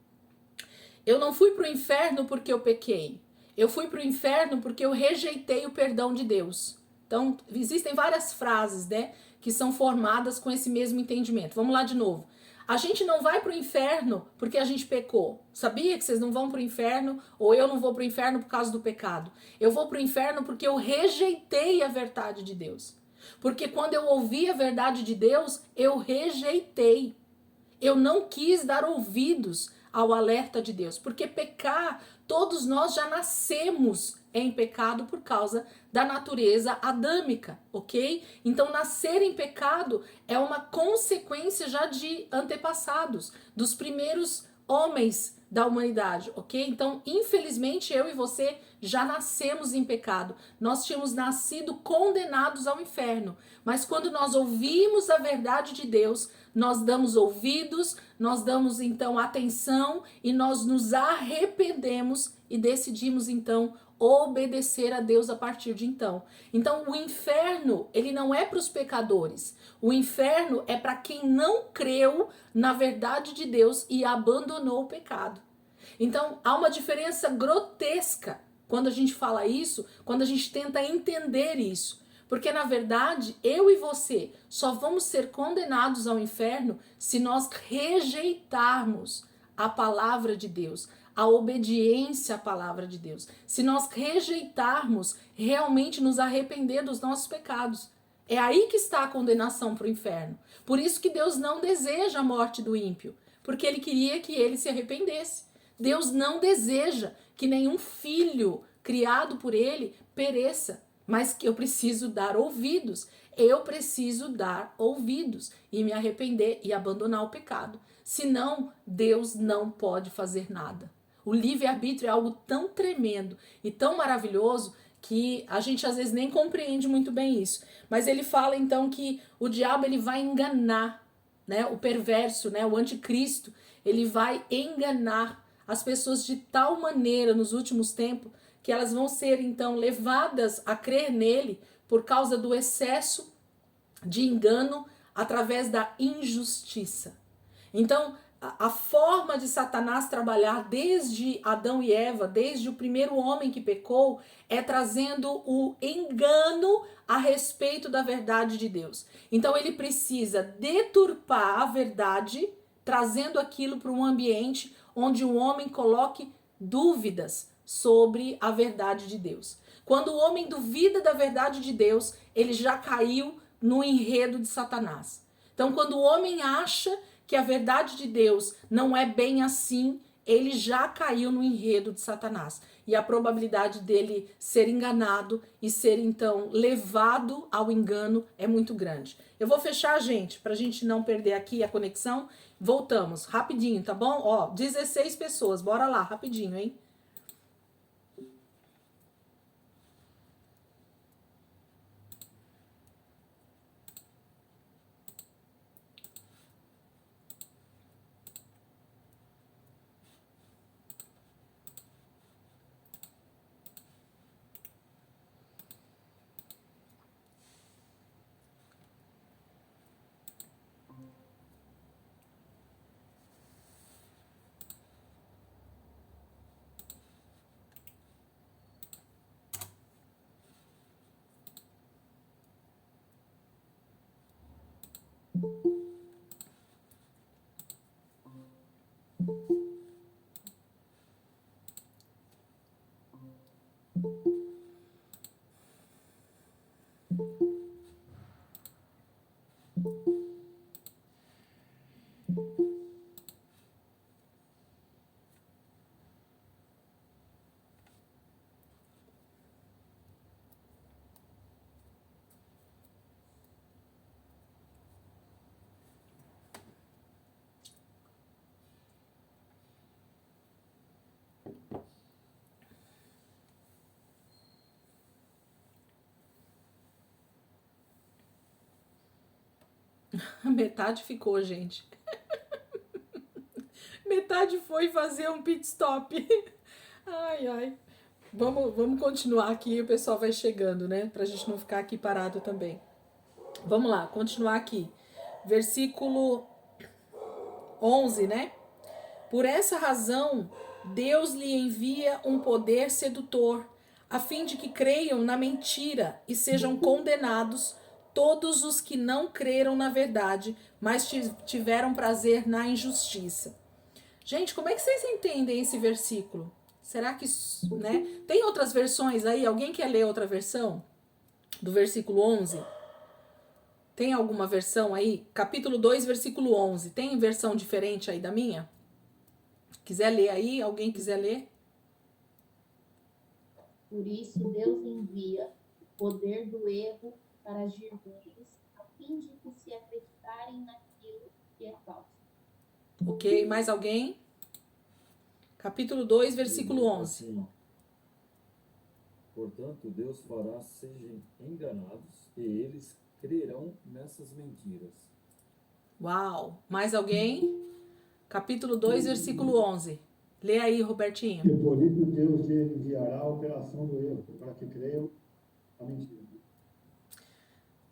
Eu não fui pro inferno porque eu pequei. Eu fui pro inferno porque eu rejeitei o perdão de Deus. Então, existem várias frases, né, que são formadas com esse mesmo entendimento. Vamos lá de novo. A gente não vai pro inferno porque a gente pecou. Sabia que vocês não vão pro inferno? Ou eu não vou pro inferno por causa do pecado. Eu vou pro inferno porque eu rejeitei a verdade de Deus. Porque quando eu ouvi a verdade de Deus, eu rejeitei. Eu não quis dar ouvidos ao alerta de Deus. Porque pecar, todos nós já nascemos em pecado por causa da natureza adâmica, ok? Então, nascer em pecado é uma consequência já de antepassados, dos primeiros homens da humanidade, ok? Então, infelizmente, eu e você já nascemos em pecado. Nós tínhamos nascido condenados ao inferno. Mas quando nós ouvimos a verdade de Deus, nós damos ouvidos, nós damos então atenção e nós nos arrependemos e decidimos então obedecer a Deus a partir de então. Então, o inferno, ele não é para os pecadores. O inferno é para quem não creu na verdade de Deus e abandonou o pecado. Então, há uma diferença grotesca quando a gente fala isso, quando a gente tenta entender isso. Porque, na verdade, eu e você só vamos ser condenados ao inferno se nós rejeitarmos a palavra de Deus, a obediência à palavra de Deus. Se nós rejeitarmos realmente nos arrepender dos nossos pecados. É aí que está a condenação para o inferno. Por isso que Deus não deseja a morte do ímpio, porque ele queria que ele se arrependesse. Deus não deseja que nenhum filho criado por ele pereça, mas que eu preciso dar ouvidos. Eu preciso dar ouvidos e me arrepender e abandonar o pecado. Senão, Deus não pode fazer nada. O livre-arbítrio é algo tão tremendo e tão maravilhoso que a gente às vezes nem compreende muito bem isso. Mas ele fala então que o diabo ele vai enganar, né, o perverso, né, o anticristo, ele vai enganar as pessoas de tal maneira nos últimos tempos que elas vão ser então levadas a crer nele por causa do excesso de engano através da injustiça. Então, a forma de Satanás trabalhar desde Adão e Eva, desde o primeiro homem que pecou, é trazendo o engano a respeito da verdade de Deus. Então ele precisa deturpar a verdade, trazendo aquilo para um ambiente onde o homem coloque dúvidas sobre a verdade de Deus. Quando o homem duvida da verdade de Deus, ele já caiu no enredo de Satanás. Então, quando o homem acha que a verdade de Deus não é bem assim, ele já caiu no enredo de Satanás. E a probabilidade dele ser enganado e ser, então, levado ao engano é muito grande. Eu vou fechar, gente, pra gente não perder aqui a conexão. Voltamos, rapidinho, tá bom? Ó, 16 pessoas, bora lá, rapidinho, hein? Metade ficou, gente. Metade foi fazer um pit stop. Ai, ai. Vamos continuar aqui, o pessoal vai chegando, né? Pra gente não ficar aqui parado também. Vamos lá, continuar aqui. Versículo 11, né? Por essa razão, Deus lhe envia um poder sedutor, a fim de que creiam na mentira e sejam condenados todos os que não creram na verdade, mas tiveram prazer na injustiça. Gente, como é que vocês entendem esse versículo? Será que, né? Tem outras versões aí? Alguém quer ler outra versão do versículo 11? Tem alguma versão aí? Capítulo 2, versículo 11. Tem versão diferente aí da minha? Quiser ler aí? Alguém quiser ler? Por isso, Deus envia o poder do erro para agir neles, a fim de que se acreditarem naquilo que é falso. Ok, mais alguém? Capítulo 2, versículo 11. Assim, portanto, Deus fará sejam enganados e eles crerão nessas mentiras. Uau! Mais alguém? Capítulo 2, versículo 11. Lê aí, Robertinho. E por isso Deus lhe enviará a operação do erro, para que creiam a mentira.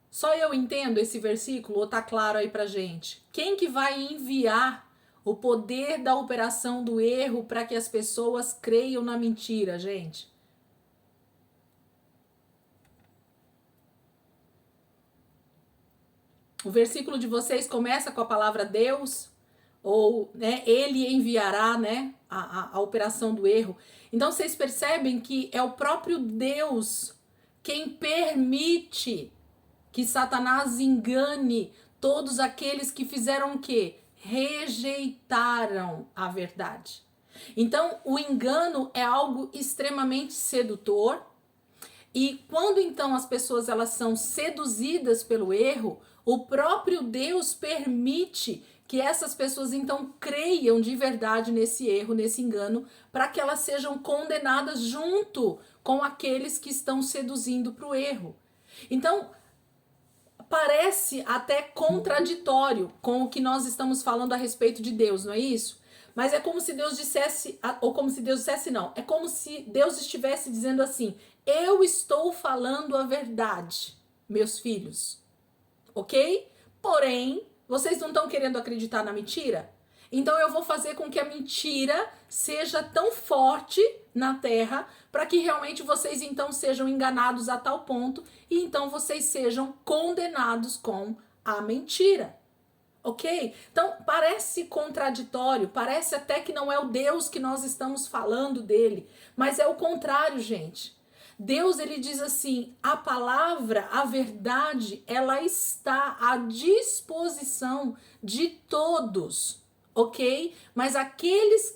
Só eu entendo esse versículo ou tá claro aí pra gente? Quem que vai enviar o poder da operação do erro para que as pessoas creiam na mentira, gente? O versículo de vocês começa com a palavra Deus, ou né, ele enviará, né, a operação do erro. Então vocês percebem que é o próprio Deus quem permite que Satanás engane todos aqueles que fizeram o quê? Rejeitaram a verdade. Então, o engano é algo extremamente sedutor. E quando então as pessoas elas são seduzidas pelo erro, o próprio Deus permite que essas pessoas então creiam de verdade nesse erro, nesse engano, para que elas sejam condenadas junto com aqueles que estão seduzindo para o erro. Então, parece até contraditório com o que nós estamos falando a respeito de Deus, não é isso? Mas é como se Deus dissesse, ou como se Deus dissesse não, é como se Deus estivesse dizendo assim: eu estou falando a verdade, meus filhos, ok? Porém, vocês não estão querendo acreditar na mentira? Então eu vou fazer com que a mentira seja tão forte na terra para que realmente vocês então sejam enganados a tal ponto e então vocês sejam condenados com a mentira. Ok? Então, parece contraditório, parece até que não é o Deus que nós estamos falando dele, mas é o contrário, gente. Deus, ele diz assim, a palavra, a verdade, ela está à disposição de todos, ok? Mas aqueles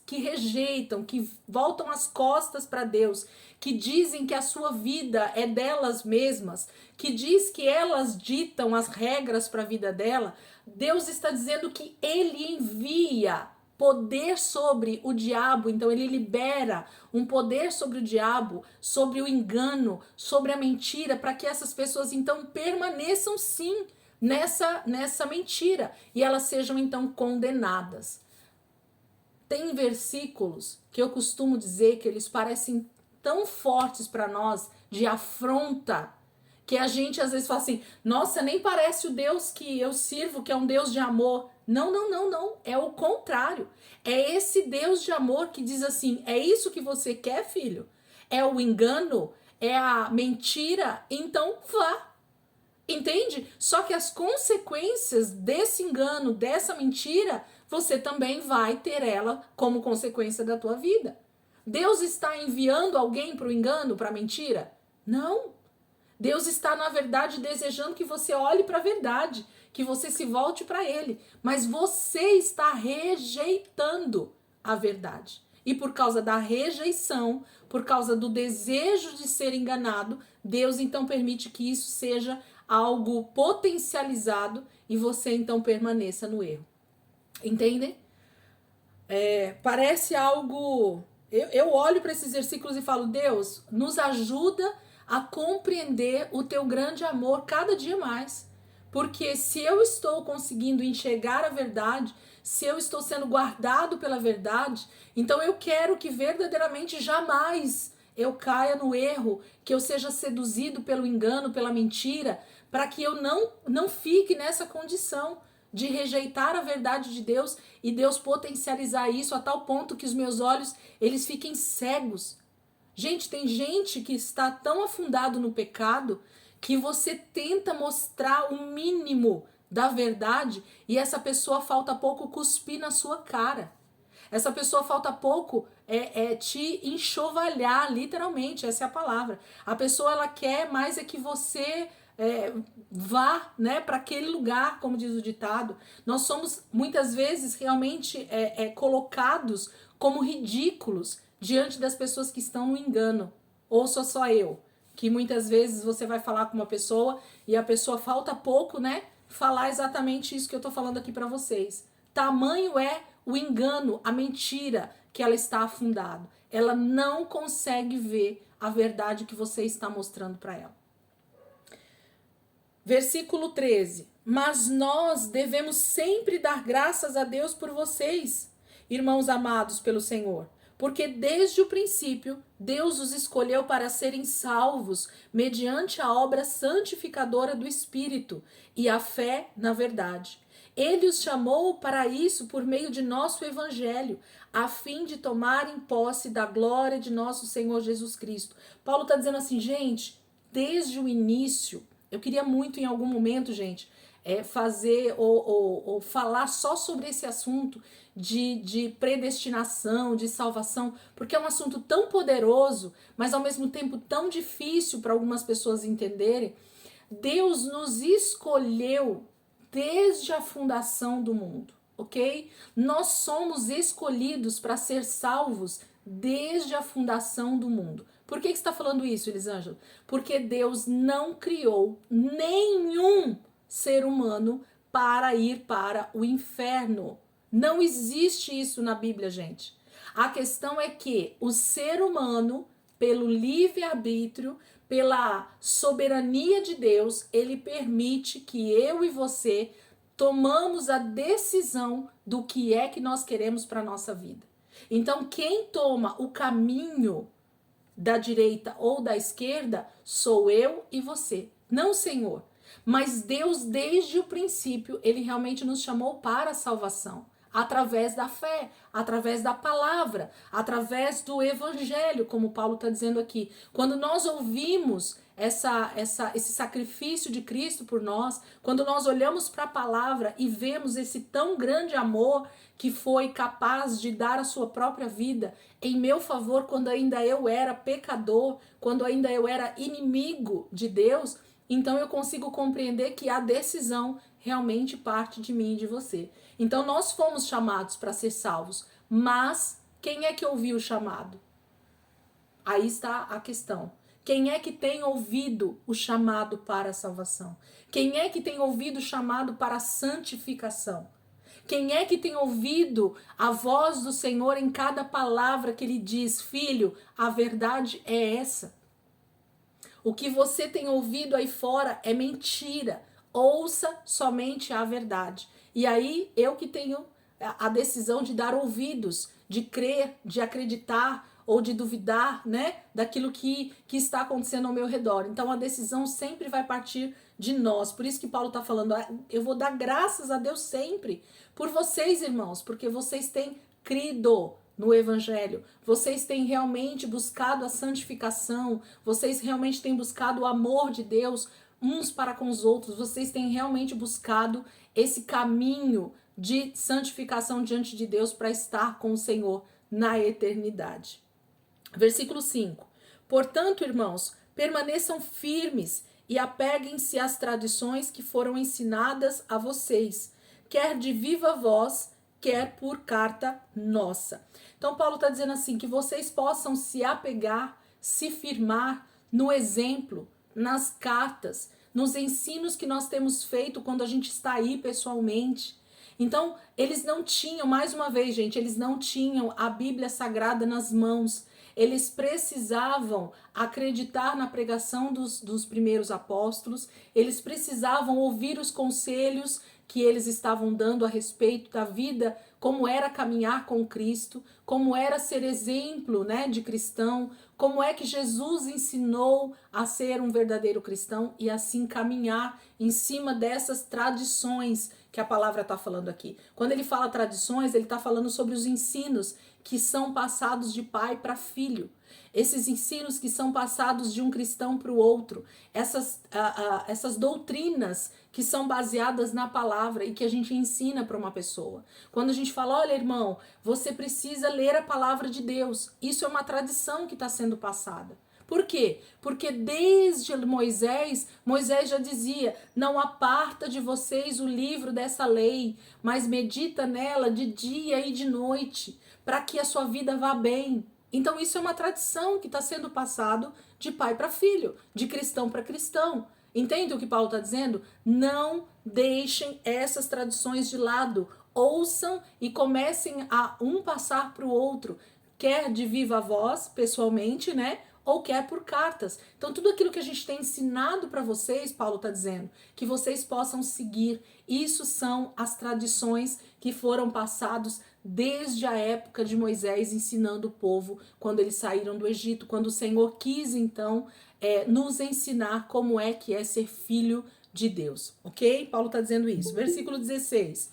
que rejeitam, que voltam as costas para Deus, que dizem que a sua vida é delas mesmas, que diz que elas ditam as regras para a vida dela, Deus está dizendo que ele envia poder sobre o diabo, então ele libera um poder sobre o diabo, sobre o engano, sobre a mentira, para que essas pessoas então permaneçam sim nessa mentira e elas sejam então condenadas. Tem versículos que eu costumo dizer que eles parecem tão fortes para nós de afronta, que a gente às vezes fala assim, nossa, nem parece o Deus que eu sirvo, que é um Deus de amor. Não, não, não, não. É o contrário. É esse Deus de amor que diz assim, é isso que você quer, filho? É o engano? É a mentira? Então vá. Entende? Só que as consequências desse engano, dessa mentira, você também vai ter ela como consequência da tua vida. Deus está enviando alguém para o engano, para a mentira? Não. Deus está, na verdade, desejando que você olhe para a verdade, que você se volte para Ele. Mas você está rejeitando a verdade. E por causa da rejeição, por causa do desejo de ser enganado, Deus então permite que isso seja algo potencializado e você então permaneça no erro. Entendem? Parece algo... Eu olho para esses versículos e falo, Deus, nos ajuda a compreender o teu grande amor cada dia mais. Porque se eu estou conseguindo enxergar a verdade, se eu estou sendo guardado pela verdade, então eu quero que verdadeiramente jamais eu caia no erro, que eu seja seduzido pelo engano, pela mentira, para que eu não fique nessa condição de rejeitar a verdade de Deus e Deus potencializar isso a tal ponto que os meus olhos eles fiquem cegos. Gente, tem gente que está tão afundado no pecado que você tenta mostrar o mínimo da verdade e essa pessoa falta pouco cuspir na sua cara. Essa pessoa falta pouco te enxovalhar, literalmente, essa é a palavra. A pessoa ela quer mais é que você vá, né, para aquele lugar, como diz o ditado. Nós somos muitas vezes realmente colocados como ridículos diante das pessoas que estão no engano. Ou sou eu, que muitas vezes você vai falar com uma pessoa e a pessoa falta pouco, né, falar exatamente isso que eu tô falando aqui para vocês. Tamanho é o engano, a mentira que ela está afundada. Ela não consegue ver a verdade que você está mostrando para ela. Versículo 13. Mas nós devemos sempre dar graças a Deus por vocês, irmãos amados pelo Senhor, porque desde o princípio Deus os escolheu para serem salvos mediante a obra santificadora do Espírito e a fé na verdade. Ele os chamou para isso por meio de nosso evangelho, a fim de tomarem posse da glória de nosso Senhor Jesus Cristo. Paulo está dizendo assim, gente, desde o início, eu queria muito em algum momento, gente, fazer ou falar só sobre esse assunto de predestinação, de salvação, porque é um assunto tão poderoso, mas ao mesmo tempo tão difícil para algumas pessoas entenderem. Deus nos escolheu desde a fundação do mundo, ok? Nós somos escolhidos para ser salvos desde a fundação do mundo. Por que você está falando isso, Elisângela? Porque Deus não criou nenhum ser humano para ir para o inferno. Não existe isso na Bíblia, gente. A questão é que o ser humano, pelo livre-arbítrio, pela soberania de Deus, ele permite que eu e você tomamos a decisão do que é que nós queremos para a nossa vida. Então, quem toma o caminho da direita ou da esquerda sou eu e você, não o Senhor. Mas Deus, desde o princípio, ele realmente nos chamou para a salvação. Através da fé, através da palavra, através do evangelho, como Paulo está dizendo aqui. Quando nós ouvimos esse sacrifício de Cristo por nós, quando nós olhamos para a palavra e vemos esse tão grande amor que foi capaz de dar a sua própria vida em meu favor, quando ainda eu era pecador, quando ainda eu era inimigo de Deus, então eu consigo compreender que a decisão realmente parte de mim e de você. Então nós fomos chamados para ser salvos, mas quem é que ouviu o chamado? Aí está a questão. Quem é que tem ouvido o chamado para a salvação? Quem é que tem ouvido o chamado para a santificação? Quem é que tem ouvido a voz do Senhor em cada palavra que ele diz? Filho, a verdade é essa. O que você tem ouvido aí fora é mentira. Ouça somente a verdade. E aí, eu que tenho a decisão de dar ouvidos, de crer, de acreditar ou de duvidar, né, daquilo que está acontecendo ao meu redor. Então, a decisão sempre vai partir de nós. Por isso que Paulo está falando, eu vou dar graças a Deus sempre por vocês, irmãos, porque vocês têm crido no evangelho, vocês têm realmente buscado a santificação, vocês realmente têm buscado o amor de Deus uns para com os outros, vocês têm realmente buscado esse caminho de santificação diante de Deus para estar com o Senhor na eternidade. Versículo 5. Portanto, irmãos, permaneçam firmes e apeguem-se às tradições que foram ensinadas a vocês, quer de viva voz, quer por carta nossa. Então, Paulo está dizendo assim, que vocês possam se apegar, se firmar no exemplo, nas cartas, nos ensinos que nós temos feito quando a gente está aí pessoalmente. Então, eles não tinham, mais uma vez, gente, eles não tinham a Bíblia Sagrada nas mãos. Eles precisavam acreditar na pregação dos primeiros apóstolos, eles precisavam ouvir os conselhos que eles estavam dando a respeito da vida, como era caminhar com Cristo, como era ser exemplo, né, de cristão, como é que Jesus ensinou a ser um verdadeiro cristão e assim caminhar em cima dessas tradições que a palavra está falando aqui. Quando ele fala tradições, ele está falando sobre os ensinos que são passados de pai para filho. Esses ensinos que são passados de um cristão para o outro, essas doutrinas que são baseadas na palavra e que a gente ensina para uma pessoa. Quando a gente fala, olha, irmão, você precisa ler a palavra de Deus. Isso é uma tradição que está sendo passada. Por quê? Porque desde Moisés já dizia, não aparta de vocês o livro dessa lei, mas medita nela de dia e de noite, para que a sua vida vá bem. Então isso é uma tradição que está sendo passado de pai para filho, de cristão para cristão. Entende o que Paulo está dizendo? Não deixem essas tradições de lado. Ouçam e comecem a um passar para o outro, quer de viva voz, pessoalmente, né? Ou quer por cartas. Então tudo aquilo que a gente tem ensinado para vocês, Paulo está dizendo, que vocês possam seguir. Isso são as tradições que foram passados desde a época de Moisés ensinando o povo quando eles saíram do Egito, quando o Senhor quis então nos ensinar como é que é ser filho de Deus, ok? Paulo está dizendo isso. Versículo 16.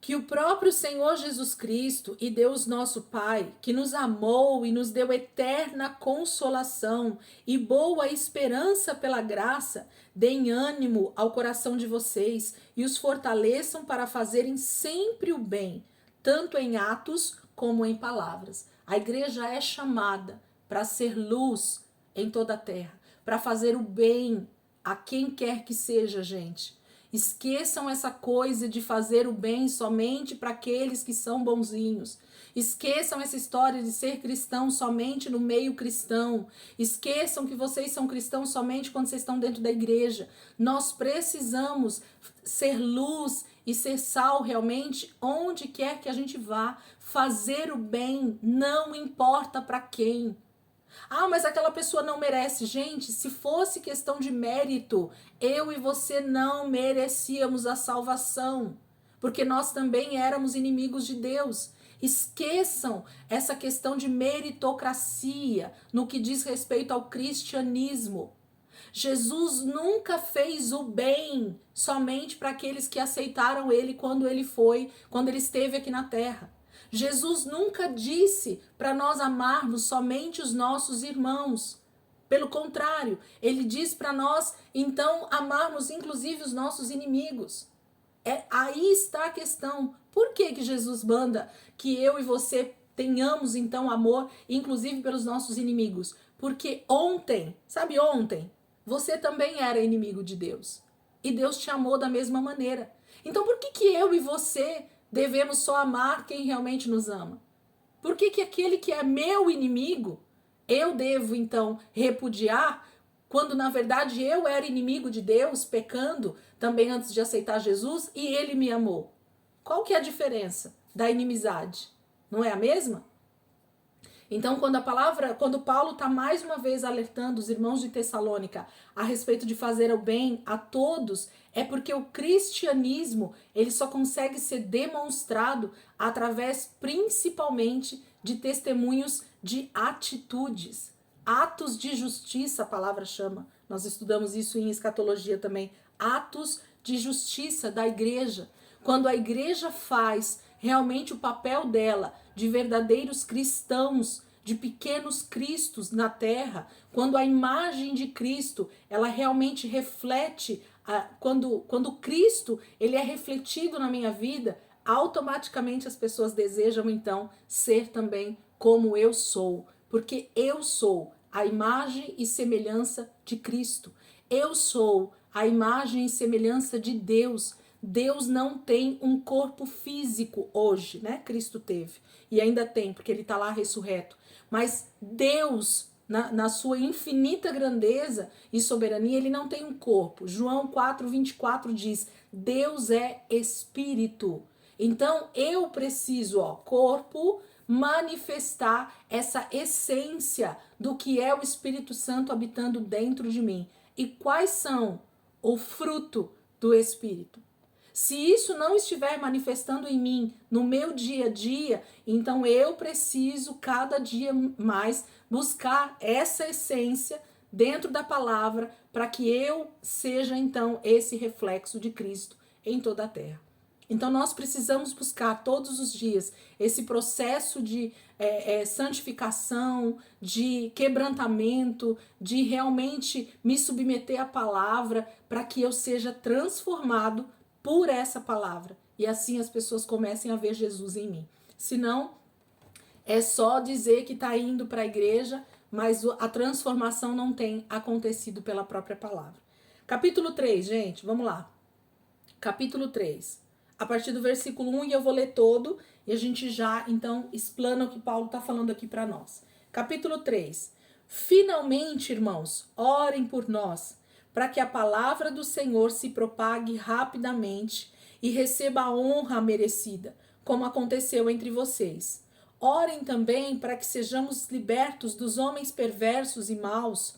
Que o próprio Senhor Jesus Cristo e Deus nosso Pai, que nos amou e nos deu eterna consolação e boa esperança pela graça, deem ânimo ao coração de vocês e os fortaleçam para fazerem sempre o bem, tanto em atos como em palavras. A igreja é chamada para ser luz em toda a terra, para fazer o bem a quem quer que seja, gente. Esqueçam essa coisa de fazer o bem somente para aqueles que são bonzinhos. Esqueçam essa história de ser cristão somente no meio cristão. Esqueçam que vocês são cristãos somente quando vocês estão dentro da igreja. Nós precisamos ser luz e ser sal realmente onde quer que a gente vá. Fazer o bem, não importa para quem. Ah, mas aquela pessoa não merece. Gente, se fosse questão de mérito, eu e você não merecíamos a salvação, porque nós também éramos inimigos de Deus. Esqueçam essa questão de meritocracia no que diz respeito ao cristianismo. Jesus nunca fez o bem somente para aqueles que aceitaram ele quando ele esteve aqui na terra. Jesus nunca disse para nós amarmos somente os nossos irmãos. Pelo contrário, ele diz para nós, então, amarmos inclusive os nossos inimigos. Aí está a questão. Por que Jesus manda que eu e você tenhamos, então, amor, inclusive pelos nossos inimigos? Porque ontem, você também era inimigo de Deus. E Deus te amou da mesma maneira. Então, por que eu e você devemos só amar quem realmente nos ama? Por que aquele que é meu inimigo, eu devo então repudiar, quando na verdade eu era inimigo de Deus, pecando também antes de aceitar Jesus, e ele me amou? Qual que é a diferença da inimizade? Não é a mesma? Então, quando Paulo está mais uma vez alertando os irmãos de Tessalônica a respeito de fazer o bem a todos, é porque o cristianismo ele só consegue ser demonstrado através principalmente de testemunhos de atitudes, atos de justiça, a palavra chama. Nós estudamos isso em escatologia também, atos de justiça da igreja. Quando a igreja faz realmente o papel dela de verdadeiros cristãos, de pequenos cristos na terra, quando a imagem de Cristo, ela realmente reflete, quando Cristo ele é refletido na minha vida, automaticamente as pessoas desejam então ser também como eu sou, porque eu sou a imagem e semelhança de Cristo. Eu sou a imagem e semelhança de Deus. Deus não tem um corpo físico hoje, né? Cristo teve. E ainda tem, porque ele está lá ressurreto. Mas Deus, na sua infinita grandeza e soberania, ele não tem um corpo. João 4:24 diz, Deus é espírito. Então, eu preciso, corpo, manifestar essa essência do que é o Espírito Santo habitando dentro de mim. E quais são o fruto do Espírito? Se isso não estiver manifestando em mim, no meu dia a dia, então eu preciso cada dia mais buscar essa essência dentro da palavra para que eu seja então esse reflexo de Cristo em toda a terra. Então nós precisamos buscar todos os dias esse processo de santificação, de quebrantamento, de realmente me submeter à palavra para que eu seja transformado por essa palavra. E assim as pessoas comecem a ver Jesus em mim. Senão, é só dizer que está indo para a igreja, mas a transformação não tem acontecido pela própria palavra. Capítulo 3, gente, vamos lá. Capítulo 3. A partir do versículo 1, e eu vou ler todo, e a gente já, então, explana o que Paulo está falando aqui para nós. Capítulo 3. Finalmente, irmãos, orem por nós, para que a palavra do Senhor se propague rapidamente e receba a honra merecida, como aconteceu entre vocês. Orem também para que sejamos libertos dos homens perversos e maus,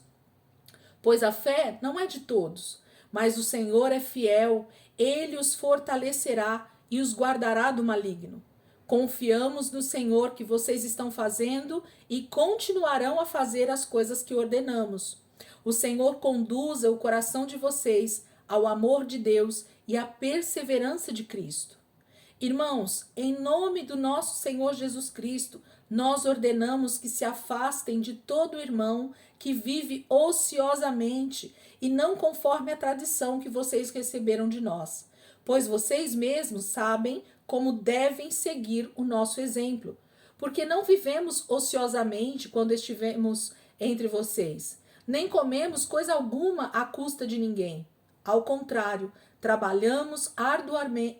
pois a fé não é de todos, mas o Senhor é fiel, ele os fortalecerá e os guardará do maligno. Confiamos no Senhor que vocês estão fazendo e continuarão a fazer as coisas que ordenamos. O Senhor conduza o coração de vocês ao amor de Deus e à perseverança de Cristo. Irmãos, em nome do nosso Senhor Jesus Cristo, nós ordenamos que se afastem de todo irmão que vive ociosamente e não conforme a tradição que vocês receberam de nós, pois vocês mesmos sabem como devem seguir o nosso exemplo, porque não vivemos ociosamente quando estivemos entre vocês, nem comemos coisa alguma à custa de ninguém. Ao contrário, trabalhamos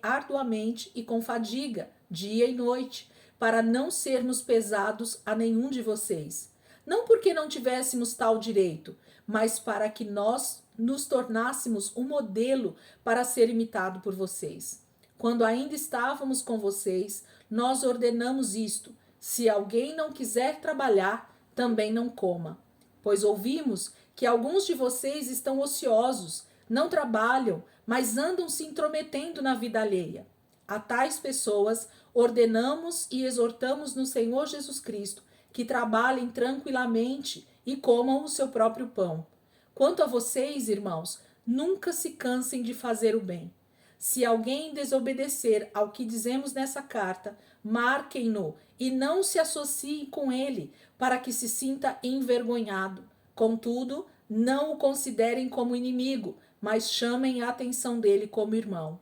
arduamente e com fadiga, dia e noite, para não sermos pesados a nenhum de vocês. Não porque não tivéssemos tal direito, mas para que nós nos tornássemos um modelo para ser imitado por vocês. Quando ainda estávamos com vocês, nós ordenamos isto: se alguém não quiser trabalhar, também não coma. Pois ouvimos que alguns de vocês estão ociosos, não trabalham, mas andam se intrometendo na vida alheia. A tais pessoas ordenamos e exortamos no Senhor Jesus Cristo que trabalhem tranquilamente e comam o seu próprio pão. Quanto a vocês, irmãos, nunca se cansem de fazer o bem. Se alguém desobedecer ao que dizemos nessa carta, marquem-no e não se associem com ele, para que se sinta envergonhado. Contudo, não o considerem como inimigo, mas chamem a atenção dele como irmão.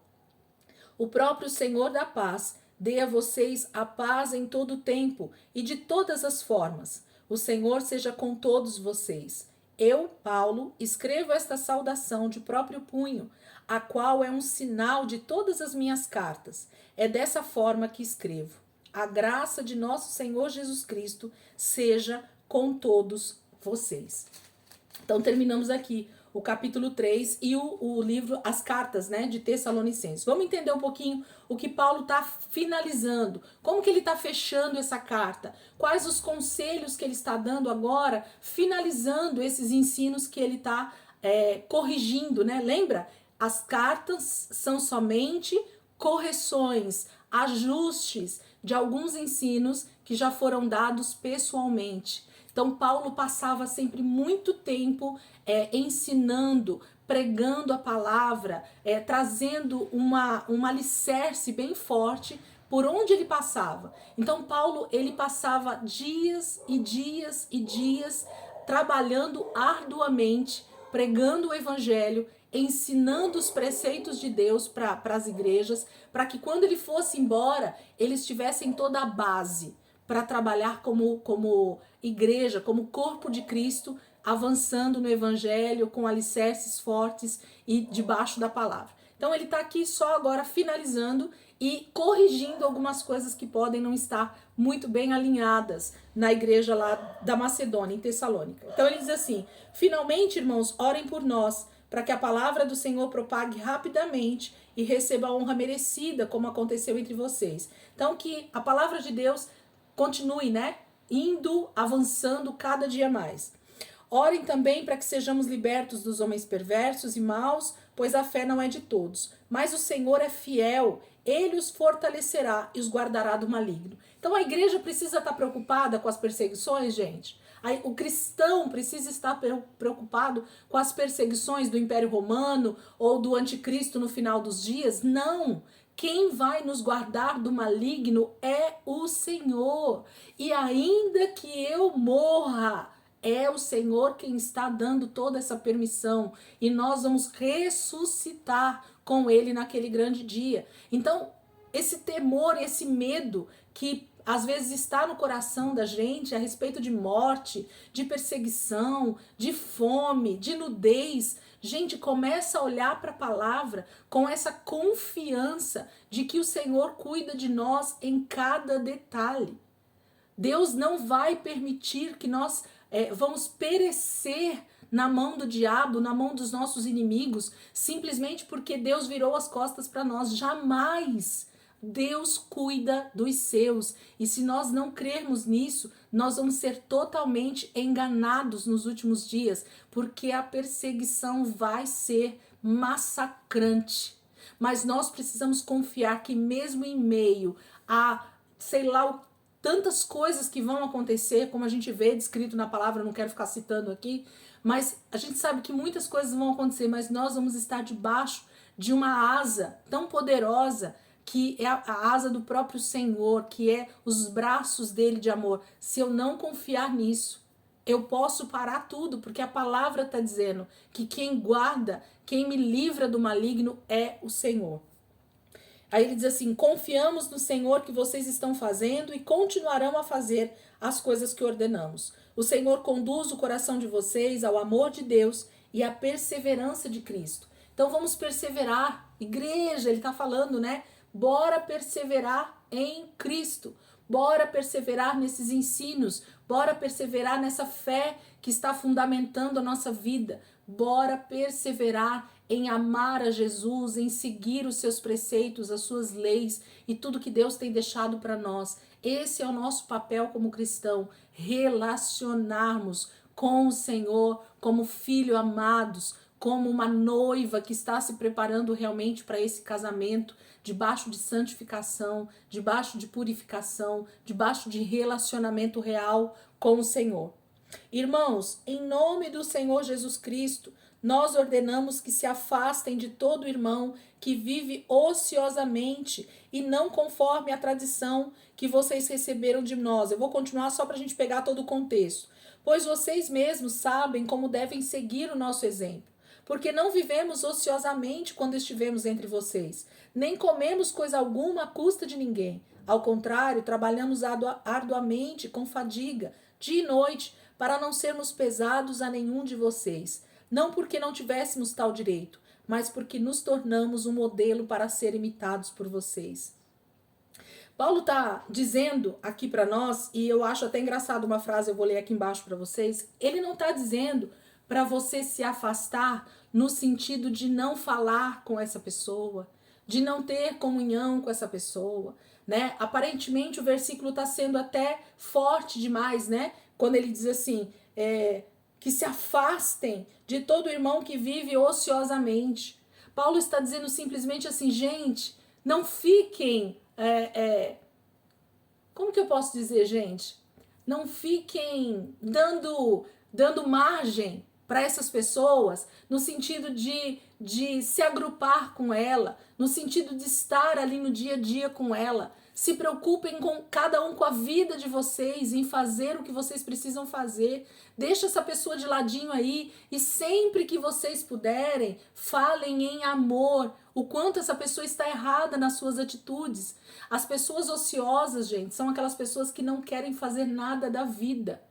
O próprio Senhor da paz dê a vocês a paz em todo o tempo e de todas as formas. O Senhor seja com todos vocês. Eu, Paulo, escrevo esta saudação de próprio punho, a qual é um sinal de todas as minhas cartas. É dessa forma que escrevo. A graça de nosso Senhor Jesus Cristo seja com todos vocês. Então, terminamos aqui o capítulo 3 e o livro, as cartas, né, de Tessalonicenses. Vamos entender um pouquinho o que Paulo está finalizando, como que ele está fechando essa carta, quais os conselhos que ele está dando agora, finalizando esses ensinos que ele está corrigindo, né? Lembra? As cartas são somente correções, ajustes de alguns ensinos que já foram dados pessoalmente. Então, Paulo passava sempre muito tempo ensinando, pregando a palavra, trazendo um alicerce bem forte por onde ele passava. Então, Paulo, ele passava dias e dias e dias trabalhando arduamente, pregando o evangelho, ensinando os preceitos de Deus para as igrejas, para que quando ele fosse embora, eles tivessem toda a base para trabalhar como igreja, como corpo de Cristo, avançando no evangelho, com alicerces fortes e debaixo da palavra. Então ele está aqui só agora finalizando e corrigindo algumas coisas que podem não estar muito bem alinhadas na igreja lá da Macedônia, em Tessalônica. Então ele diz assim: finalmente, irmãos, orem por nós, para que a palavra do Senhor propague rapidamente e receba a honra merecida, como aconteceu entre vocês. Então que a palavra de Deus continue, né? Indo, avançando cada dia mais. Orem também para que sejamos libertos dos homens perversos e maus, pois a fé não é de todos. Mas o Senhor é fiel, ele os fortalecerá e os guardará do maligno. Então a igreja precisa estar preocupada com as perseguições, gente. O cristão precisa estar preocupado com as perseguições do Império Romano ou do Anticristo no final dos dias? Não! Quem vai nos guardar do maligno é o Senhor. E ainda que eu morra, é o Senhor quem está dando toda essa permissão. E nós vamos ressuscitar com Ele naquele grande dia. Então, esse temor, esse medo que às vezes está no coração da gente a respeito de morte, de perseguição, de fome, de nudez. Gente, começa a olhar para a palavra com essa confiança de que o Senhor cuida de nós em cada detalhe. Deus não vai permitir que nós vamos perecer na mão do diabo, na mão dos nossos inimigos, simplesmente porque Deus virou as costas para nós. Jamais! Deus cuida dos seus, e se nós não crermos nisso, nós vamos ser totalmente enganados nos últimos dias, porque a perseguição vai ser massacrante. Mas nós precisamos confiar que mesmo em meio a, sei lá, tantas coisas que vão acontecer, como a gente vê descrito na palavra, eu não quero ficar citando aqui, mas a gente sabe que muitas coisas vão acontecer, mas nós vamos estar debaixo de uma asa tão poderosa, que é a asa do próprio Senhor, que é os braços dele de amor, se eu não confiar nisso, eu posso parar tudo, porque a palavra está dizendo que quem guarda, quem me livra do maligno é o Senhor. Aí ele diz assim: confiamos no Senhor que vocês estão fazendo e continuarão a fazer as coisas que ordenamos. O Senhor conduz o coração de vocês ao amor de Deus e à perseverança de Cristo. Então vamos perseverar. Igreja, ele está falando, né? Bora perseverar em Cristo. Bora perseverar nesses ensinos. Bora perseverar nessa fé que está fundamentando a nossa vida. Bora perseverar em amar a Jesus, em seguir os seus preceitos, as suas leis e tudo que Deus tem deixado para nós. Esse é o nosso papel como cristão, relacionarmos com o Senhor como filhos amados, como uma noiva que está se preparando realmente para esse casamento, debaixo de santificação, debaixo de purificação, debaixo de relacionamento real com o Senhor. Irmãos, em nome do Senhor Jesus Cristo, nós ordenamos que se afastem de todo irmão que vive ociosamente e não conforme a tradição que vocês receberam de nós. Eu vou continuar só para a gente pegar todo o contexto. Pois vocês mesmos sabem como devem seguir o nosso exemplo. Porque não vivemos ociosamente quando estivemos entre vocês, nem comemos coisa alguma à custa de ninguém. Ao contrário, trabalhamos arduamente, com fadiga, dia e noite, para não sermos pesados a nenhum de vocês. Não porque não tivéssemos tal direito, mas porque nos tornamos um modelo para ser imitados por vocês. Paulo está dizendo aqui para nós, e eu acho até engraçado uma frase, eu vou ler aqui embaixo para vocês. Ele não está dizendo para você se afastar no sentido de não falar com essa pessoa, de não ter comunhão com essa pessoa, né? Aparentemente o versículo está sendo até forte demais, né? Quando ele diz assim, que se afastem de todo irmão que vive ociosamente. Paulo está dizendo simplesmente assim, gente, não fiquem, como que eu posso dizer, gente? Não fiquem dando margem para essas pessoas, no sentido de se agrupar com ela, no sentido de estar ali no dia a dia com ela. Se preocupem com cada um com a vida de vocês, em fazer o que vocês precisam fazer. Deixa essa pessoa de ladinho aí e sempre que vocês puderem, falem em amor. O quanto essa pessoa está errada nas suas atitudes. As pessoas ociosas, gente, são aquelas pessoas que não querem fazer nada da vida.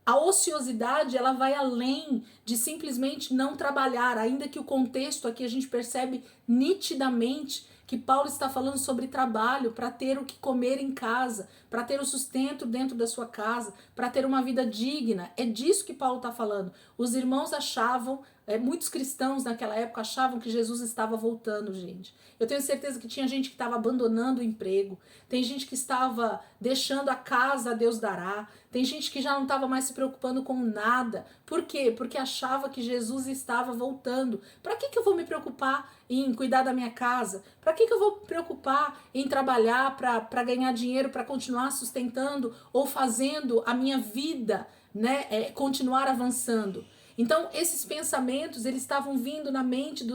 A ociosidade, ela vai além de simplesmente não trabalhar, ainda que o contexto aqui a gente percebe nitidamente que Paulo está falando sobre trabalho, para ter o que comer em casa, para ter o sustento dentro da sua casa, para ter uma vida digna. É disso que Paulo está falando. Os irmãos achavam, muitos cristãos naquela época achavam que Jesus estava voltando, gente. Eu tenho certeza que tinha gente que estava abandonando o emprego, tem gente que estava deixando a casa, a Deus dará, tem gente que já não estava mais se preocupando com nada. Por quê? Porque achava que Jesus estava voltando. Para que eu vou me preocupar em cuidar da minha casa? Para que eu vou me preocupar em trabalhar para ganhar dinheiro, para continuar sustentando ou fazendo a minha vida, né, continuar avançando? Então, esses pensamentos, eles estavam vindo na mente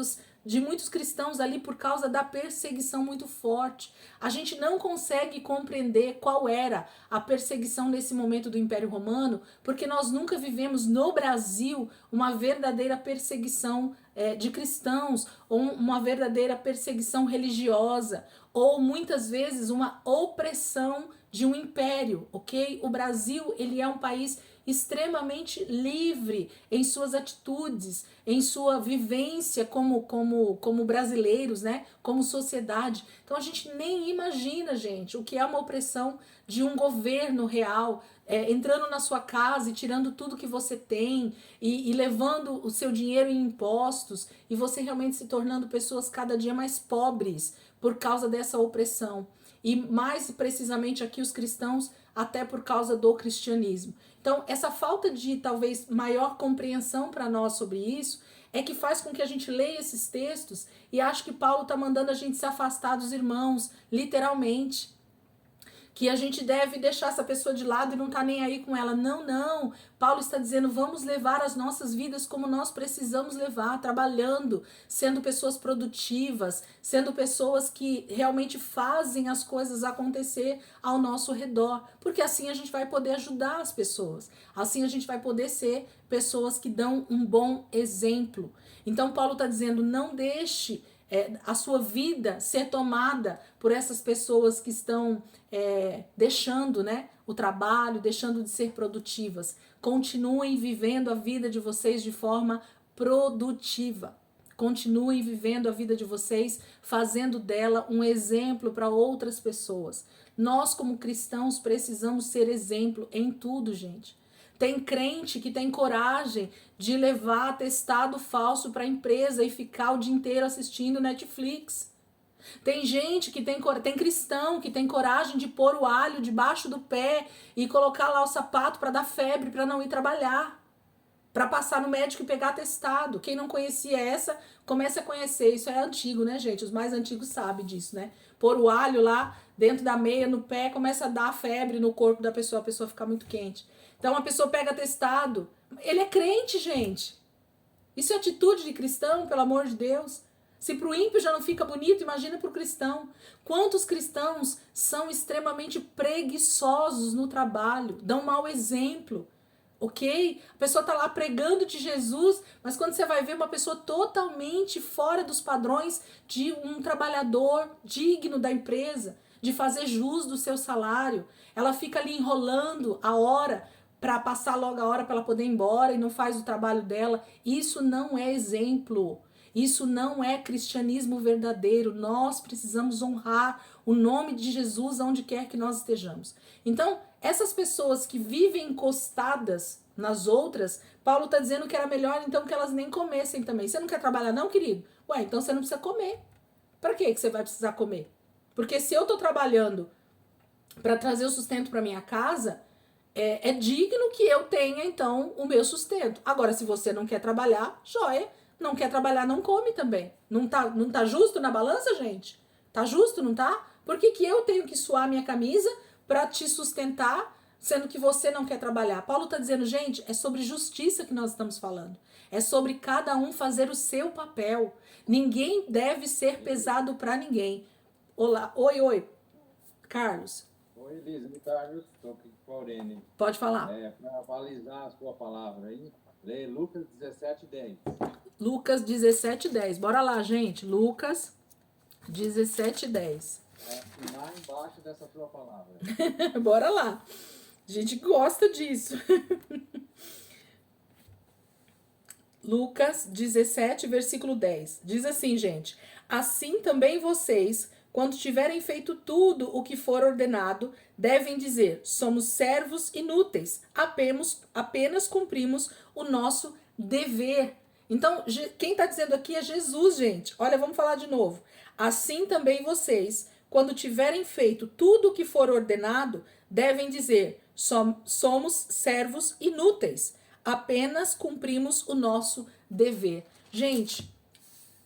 de muitos cristãos ali por causa da perseguição muito forte. A gente não consegue compreender qual era a perseguição nesse momento do Império Romano, porque nós nunca vivemos no Brasil uma verdadeira perseguição de cristãos, ou uma verdadeira perseguição religiosa, ou muitas vezes uma opressão de um império, ok? O Brasil, ele é um país extremamente livre em suas atitudes, em sua vivência como brasileiros, né? Como sociedade. Então a gente nem imagina, gente, o que é uma opressão de um governo real, entrando na sua casa e tirando tudo que você tem e levando o seu dinheiro em impostos e você realmente se tornando pessoas cada dia mais pobres por causa dessa opressão. E mais precisamente aqui os cristãos, até por causa do cristianismo. Então, essa falta de talvez maior compreensão para nós sobre isso é que faz com que a gente leia esses textos e ache que Paulo está mandando a gente se afastar dos irmãos, literalmente. que a gente deve deixar essa pessoa de lado e não tá nem aí com ela. Não, não. Paulo está dizendo, vamos levar as nossas vidas como nós precisamos levar, trabalhando, sendo pessoas produtivas, sendo pessoas que realmente fazem as coisas acontecer ao nosso redor, porque assim a gente vai poder ajudar as pessoas. Assim a gente vai poder ser pessoas que dão um bom exemplo. Então Paulo está dizendo, não deixe a sua vida ser tomada por essas pessoas que estão deixando, né, o trabalho, deixando de ser produtivas. Continuem vivendo a vida de vocês de forma produtiva. Continuem vivendo a vida de vocês, fazendo dela um exemplo para outras pessoas. Nós, como cristãos, precisamos ser exemplo em tudo, gente. Tem crente que tem coragem de levar atestado falso para a empresa e ficar o dia inteiro assistindo Netflix. Tem gente que tem cristão que tem coragem de pôr o alho debaixo do pé e colocar lá o sapato para dar febre, para não ir trabalhar, para passar no médico e pegar atestado. Quem não conhecia essa, comece a conhecer. Isso é antigo, né, gente? Os mais antigos sabem disso, né? Pôr o alho lá dentro da meia, no pé, começa a dar febre no corpo da pessoa, a pessoa fica muito quente. Então a pessoa pega atestado. Ele é crente, gente. Isso é atitude de cristão, pelo amor de Deus. Se pro ímpio já não fica bonito, imagina pro cristão. Quantos cristãos são extremamente preguiçosos no trabalho, dão mau exemplo, ok? A pessoa tá lá pregando de Jesus, mas quando você vai ver uma pessoa totalmente fora dos padrões de um trabalhador digno da empresa, de fazer jus do seu salário, ela fica ali enrolando a hora para passar logo a hora para ela poder ir embora e não faz o trabalho dela. Isso não é exemplo. Isso não é cristianismo verdadeiro. Nós precisamos honrar o nome de Jesus aonde quer que nós estejamos. Então, essas pessoas que vivem encostadas nas outras, Paulo está dizendo que era melhor então que elas nem comessem também. Você não quer trabalhar não, querido? Ué, então você não precisa comer. Para que você vai precisar comer? Porque se eu estou trabalhando para trazer o sustento para minha casa, é digno que eu tenha, então, o meu sustento. Agora, se você não quer trabalhar, joia. Não quer trabalhar, não come também. Não tá justo na balança, gente? Tá justo, não tá? Por que eu tenho que suar minha camisa para te sustentar, sendo que você não quer trabalhar? Paulo tá dizendo, gente, é sobre justiça que nós estamos falando. É sobre cada um fazer o seu papel. Ninguém deve ser pesado para ninguém. Olá, oi, Carlos. Oi, Elisa, me Carlos, estou aqui com a Aurene. Pode falar. Para balizar a sua palavra aí, lê Lucas 17:10. Lucas 17:10. Bora lá, gente. Lucas 17:10. Assinar embaixo dessa sua palavra. Bora lá. A gente gosta disso. Lucas 17, versículo 10. Diz assim, gente. Assim também vocês, quando tiverem feito tudo o que for ordenado, devem dizer, somos servos inúteis, apenas cumprimos o nosso dever. Então, quem está dizendo aqui é Jesus, gente. Olha, vamos falar de novo. Assim também vocês, quando tiverem feito tudo o que for ordenado, devem dizer, somos servos inúteis, apenas cumprimos o nosso dever. Gente,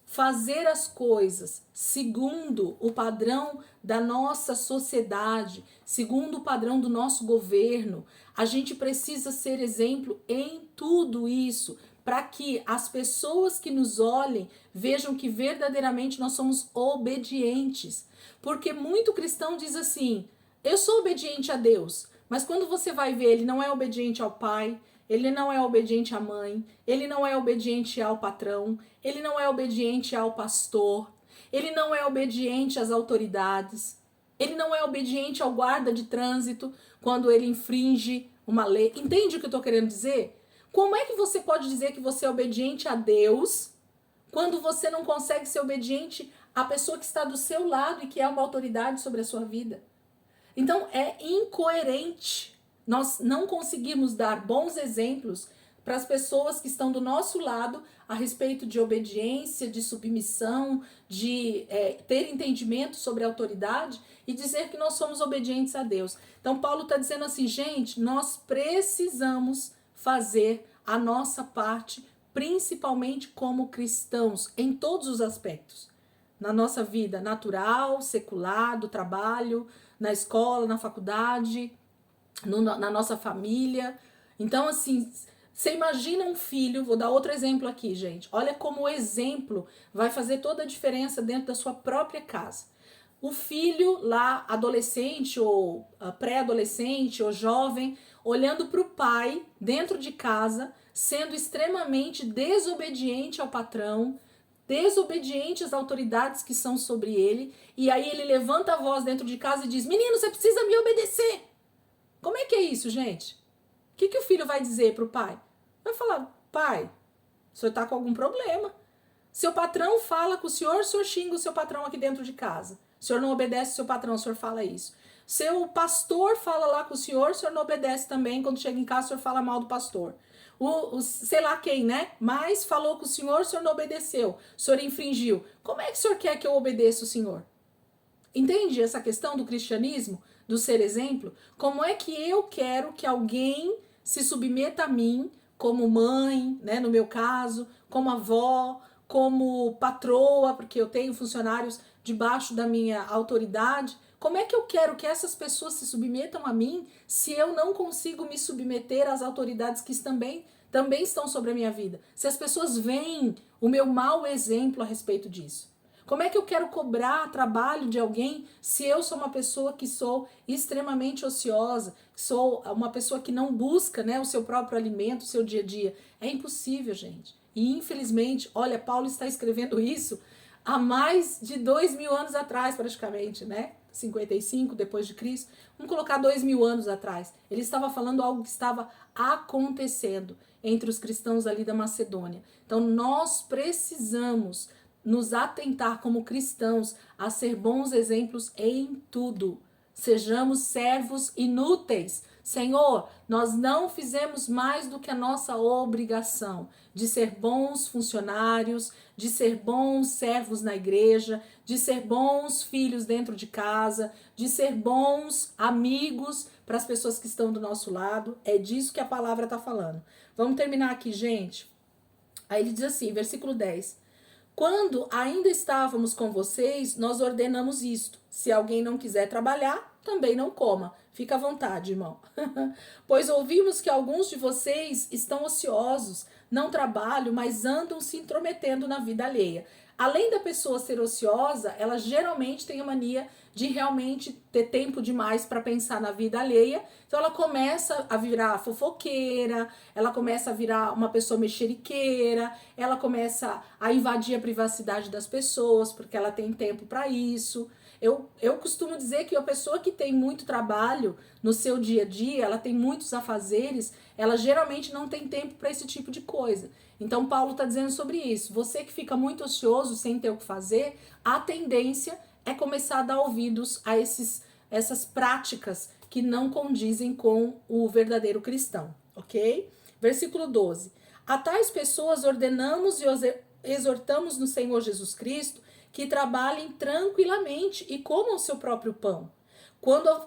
fazer as coisas segundo o padrão da nossa sociedade, segundo o padrão do nosso governo, a gente precisa ser exemplo em tudo isso, para que as pessoas que nos olhem vejam que verdadeiramente nós somos obedientes. Porque muito cristão diz assim, eu sou obediente a Deus, mas quando você vai ver, ele não é obediente ao pai, ele não é obediente à mãe, ele não é obediente ao patrão, ele não é obediente ao pastor, ele não é obediente às autoridades, ele não é obediente ao guarda de trânsito quando ele infringe uma lei. Entende o que eu estou querendo dizer? Como é que você pode dizer que você é obediente a Deus quando você não consegue ser obediente à pessoa que está do seu lado e que é uma autoridade sobre a sua vida? Então é incoerente. Nós não conseguimos dar bons exemplos para as pessoas que estão do nosso lado a respeito de obediência, de submissão, de ter entendimento sobre a autoridade e dizer que nós somos obedientes a Deus. Então Paulo está dizendo assim, gente, nós precisamos fazer a nossa parte, principalmente como cristãos, em todos os aspectos. na nossa vida natural, secular, do trabalho, na escola, na faculdade, na nossa família. Então, assim, você imagina um filho, vou dar outro exemplo aqui, gente. Olha como o exemplo vai fazer toda a diferença dentro da sua própria casa. O filho lá, adolescente ou pré-adolescente ou jovem, olhando para o pai dentro de casa, sendo extremamente desobediente ao patrão, desobediente às autoridades que são sobre ele, e aí ele levanta a voz dentro de casa e diz: menino, você precisa me obedecer. Como é que é isso, gente? O que o filho vai dizer para o pai? Vai falar: pai, o senhor está com algum problema. Seu patrão fala com o senhor xinga o seu patrão aqui dentro de casa. O senhor não obedece o seu patrão, o senhor fala isso. Seu pastor fala lá com o senhor não obedece também. Quando chega em casa, o senhor fala mal do pastor. Sei lá quem, né? Mas falou com o senhor não obedeceu. O senhor infringiu. Como é que o senhor quer que eu obedeça o senhor? Entende essa questão do cristianismo, do ser exemplo? Como é que eu quero que alguém se submeta a mim, como mãe, né, no meu caso, como avó, como patroa, porque eu tenho funcionários debaixo da minha autoridade? Como é que eu quero que essas pessoas se submetam a mim se eu não consigo me submeter às autoridades que também estão sobre a minha vida? Se as pessoas veem o meu mau exemplo a respeito disso. Como é que eu quero cobrar trabalho de alguém se eu sou uma pessoa que sou extremamente ociosa, sou uma pessoa que não busca, né, o seu próprio alimento, o seu dia a dia? É impossível, gente. E infelizmente, olha, Paulo está escrevendo isso há mais de 2000 anos atrás, praticamente, né? 55 depois de Cristo. Vamos colocar 2000 anos atrás. Ele estava falando algo que estava acontecendo entre os cristãos ali da Macedônia. Então nós precisamos nos atentar como cristãos a ser bons exemplos em tudo. Sejamos servos inúteis. Senhor, nós não fizemos mais do que a nossa obrigação de ser bons funcionários, de ser bons servos na igreja, de ser bons filhos dentro de casa, de ser bons amigos para as pessoas que estão do nosso lado. É disso que a palavra está falando. Vamos terminar aqui, gente. Aí ele diz assim, versículo 10. Quando ainda estávamos com vocês, nós ordenamos isto. Se alguém não quiser trabalhar, também não coma. Fica à vontade, irmão. Pois ouvimos que alguns de vocês estão ociosos, não trabalham, mas andam se intrometendo na vida alheia. Além da pessoa ser ociosa, ela geralmente tem a mania de realmente ter tempo demais para pensar na vida alheia. Então ela começa a virar fofoqueira, ela começa a virar uma pessoa mexeriqueira, ela começa a invadir a privacidade das pessoas, porque ela tem tempo para isso. Eu costumo dizer que a pessoa que tem muito trabalho no seu dia a dia, ela tem muitos afazeres, ela geralmente não tem tempo para esse tipo de coisa. Então Paulo está dizendo sobre isso. Você que fica muito ocioso sem ter o que fazer, a tendência é começar a dar ouvidos a essas práticas que não condizem com o verdadeiro cristão, ok? Versículo 12. A tais pessoas ordenamos e exortamos no Senhor Jesus Cristo que trabalhem tranquilamente e comam o seu próprio pão.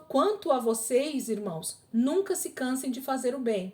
Quanto a vocês, irmãos, nunca se cansem de fazer o bem.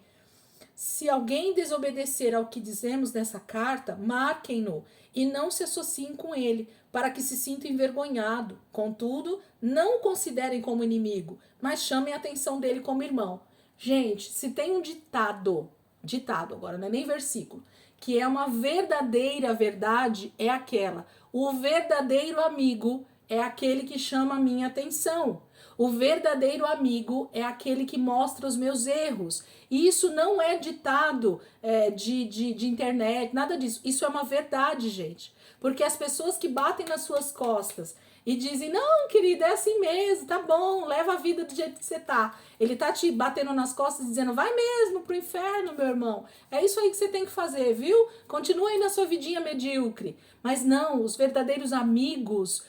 Se alguém desobedecer ao que dizemos nessa carta, marquem-no e não se associem com ele, para que se sinta envergonhado. Contudo, não o considerem como inimigo, mas chamem a atenção dele como irmão. Gente, se tem um ditado agora, não é nem versículo, que é uma verdadeira verdade, é aquela: o verdadeiro amigo é aquele que chama a minha atenção. O verdadeiro amigo é aquele que mostra os meus erros. E isso não é ditado de internet, nada disso. Isso é uma verdade, gente. Porque as pessoas que batem nas suas costas e dizem: não, querida, é assim mesmo, tá bom, leva a vida do jeito que você tá. Ele tá te batendo nas costas dizendo: vai mesmo pro inferno, meu irmão. É isso aí que você tem que fazer, viu? Continua aí na sua vidinha medíocre. Mas não, os verdadeiros amigos,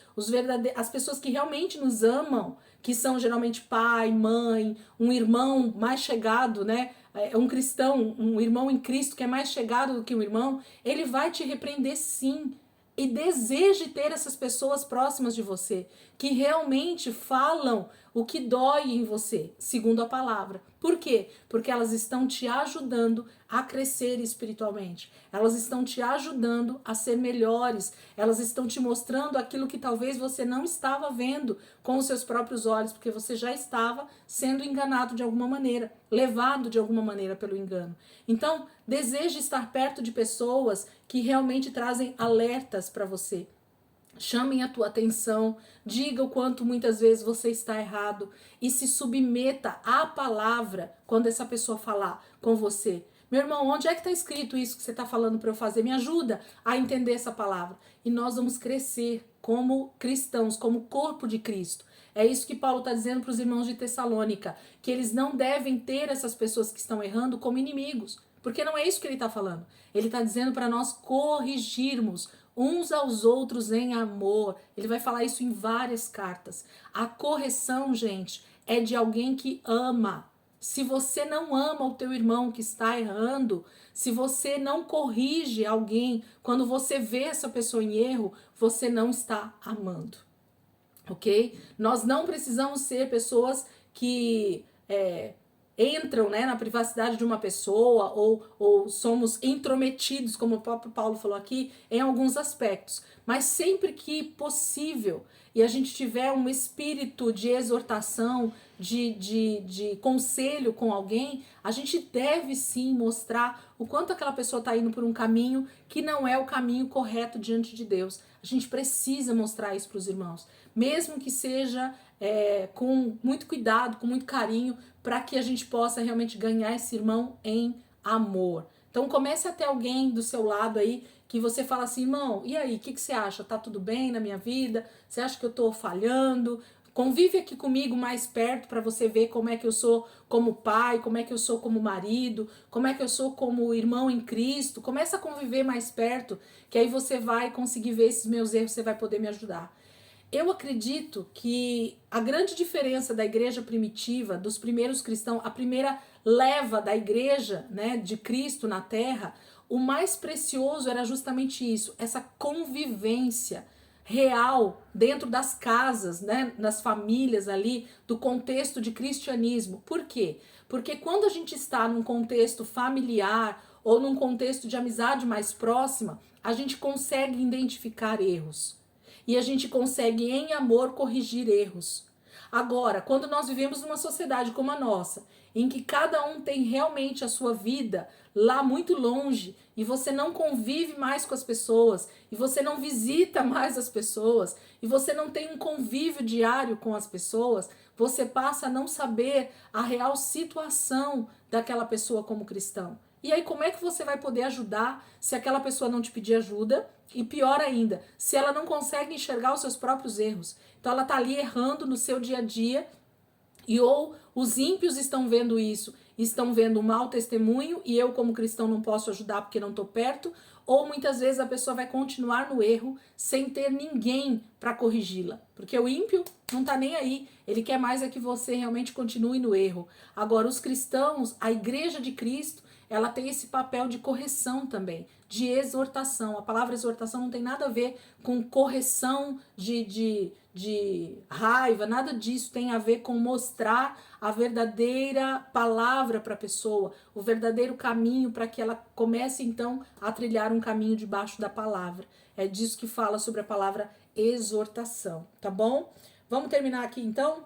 as pessoas que realmente nos amam, que são geralmente pai, mãe, um irmão mais chegado, né? Um cristão, um irmão em Cristo que é mais chegado do que um irmão, ele vai te repreender sim. E deseje ter essas pessoas próximas de você, que realmente falam o que dói em você, segundo a palavra. Por quê? Porque elas estão te ajudando a crescer espiritualmente. Elas estão te ajudando a ser melhores. Elas estão te mostrando aquilo que talvez você não estava vendo com os seus próprios olhos, porque você já estava sendo enganado de alguma maneira, levado de alguma maneira pelo engano. Então, deseje estar perto de pessoas que realmente trazem alertas para você. Chamem a tua atenção, diga o quanto muitas vezes você está errado e se submeta à palavra quando essa pessoa falar com você. Meu irmão, onde é que está escrito isso que você está falando para eu fazer? Me ajuda a entender essa palavra. E nós vamos crescer como cristãos, como corpo de Cristo. É isso que Paulo está dizendo para os irmãos de Tessalônica, que eles não devem ter essas pessoas que estão errando como inimigos, porque não é isso que ele está falando. Ele está dizendo para nós corrigirmos uns aos outros em amor. Ele vai falar isso em várias cartas. A correção, gente, é de alguém que ama. Se você não ama o teu irmão que está errando, se você não corrige alguém, quando você vê essa pessoa em erro, você não está amando. Ok? Nós não precisamos ser pessoas que entram, né, na privacidade de uma pessoa ou somos intrometidos, como o próprio Paulo falou aqui, em alguns aspectos. Mas sempre que possível e a gente tiver um espírito de exortação, de conselho com alguém, a gente deve sim mostrar o quanto aquela pessoa está indo por um caminho que não é o caminho correto diante de Deus. A gente precisa mostrar isso para os irmãos, mesmo que seja com muito cuidado, com muito carinho, para que a gente possa realmente ganhar esse irmão em amor. Então comece a ter alguém do seu lado aí que você fala assim, irmão, e aí, o que você acha? Tá tudo bem na minha vida? Você acha que eu tô falhando? Convive aqui comigo mais perto para você ver como é que eu sou como pai, como é que eu sou como marido, como é que eu sou como irmão em Cristo. Começa a conviver mais perto, que aí você vai conseguir ver esses meus erros, você vai poder me ajudar. Eu acredito que a grande diferença da igreja primitiva, dos primeiros cristãos, a primeira leva da igreja, né, de Cristo na terra, o mais precioso era justamente isso, essa convivência real dentro das casas, né, nas famílias ali, do contexto de cristianismo. Por quê? Porque quando a gente está num contexto familiar ou num contexto de amizade mais próxima, a gente consegue identificar erros. E a gente consegue, em amor, corrigir erros. Agora, quando nós vivemos numa sociedade como a nossa, em que cada um tem realmente a sua vida lá muito longe, e você não convive mais com as pessoas, e você não visita mais as pessoas, e você não tem um convívio diário com as pessoas, você passa a não saber a real situação daquela pessoa como cristão. E aí, como é que você vai poder ajudar se aquela pessoa não te pedir ajuda? E pior ainda, se ela não consegue enxergar os seus próprios erros. Então ela está ali errando no seu dia a dia, e ou os ímpios estão vendo isso, estão vendo um mau testemunho, e eu como cristão não posso ajudar porque não estou perto, ou muitas vezes a pessoa vai continuar no erro sem ter ninguém para corrigi-la. Porque o ímpio não está nem aí, ele quer mais é que você realmente continue no erro. Agora, os cristãos, a igreja de Cristo, ela tem esse papel de correção também, de exortação. A palavra exortação não tem nada a ver com correção de raiva, nada disso. Tem a ver com mostrar a verdadeira palavra para a pessoa, o verdadeiro caminho para que ela comece então a trilhar um caminho debaixo da palavra. É disso que fala sobre a palavra exortação, tá bom? Vamos terminar aqui então?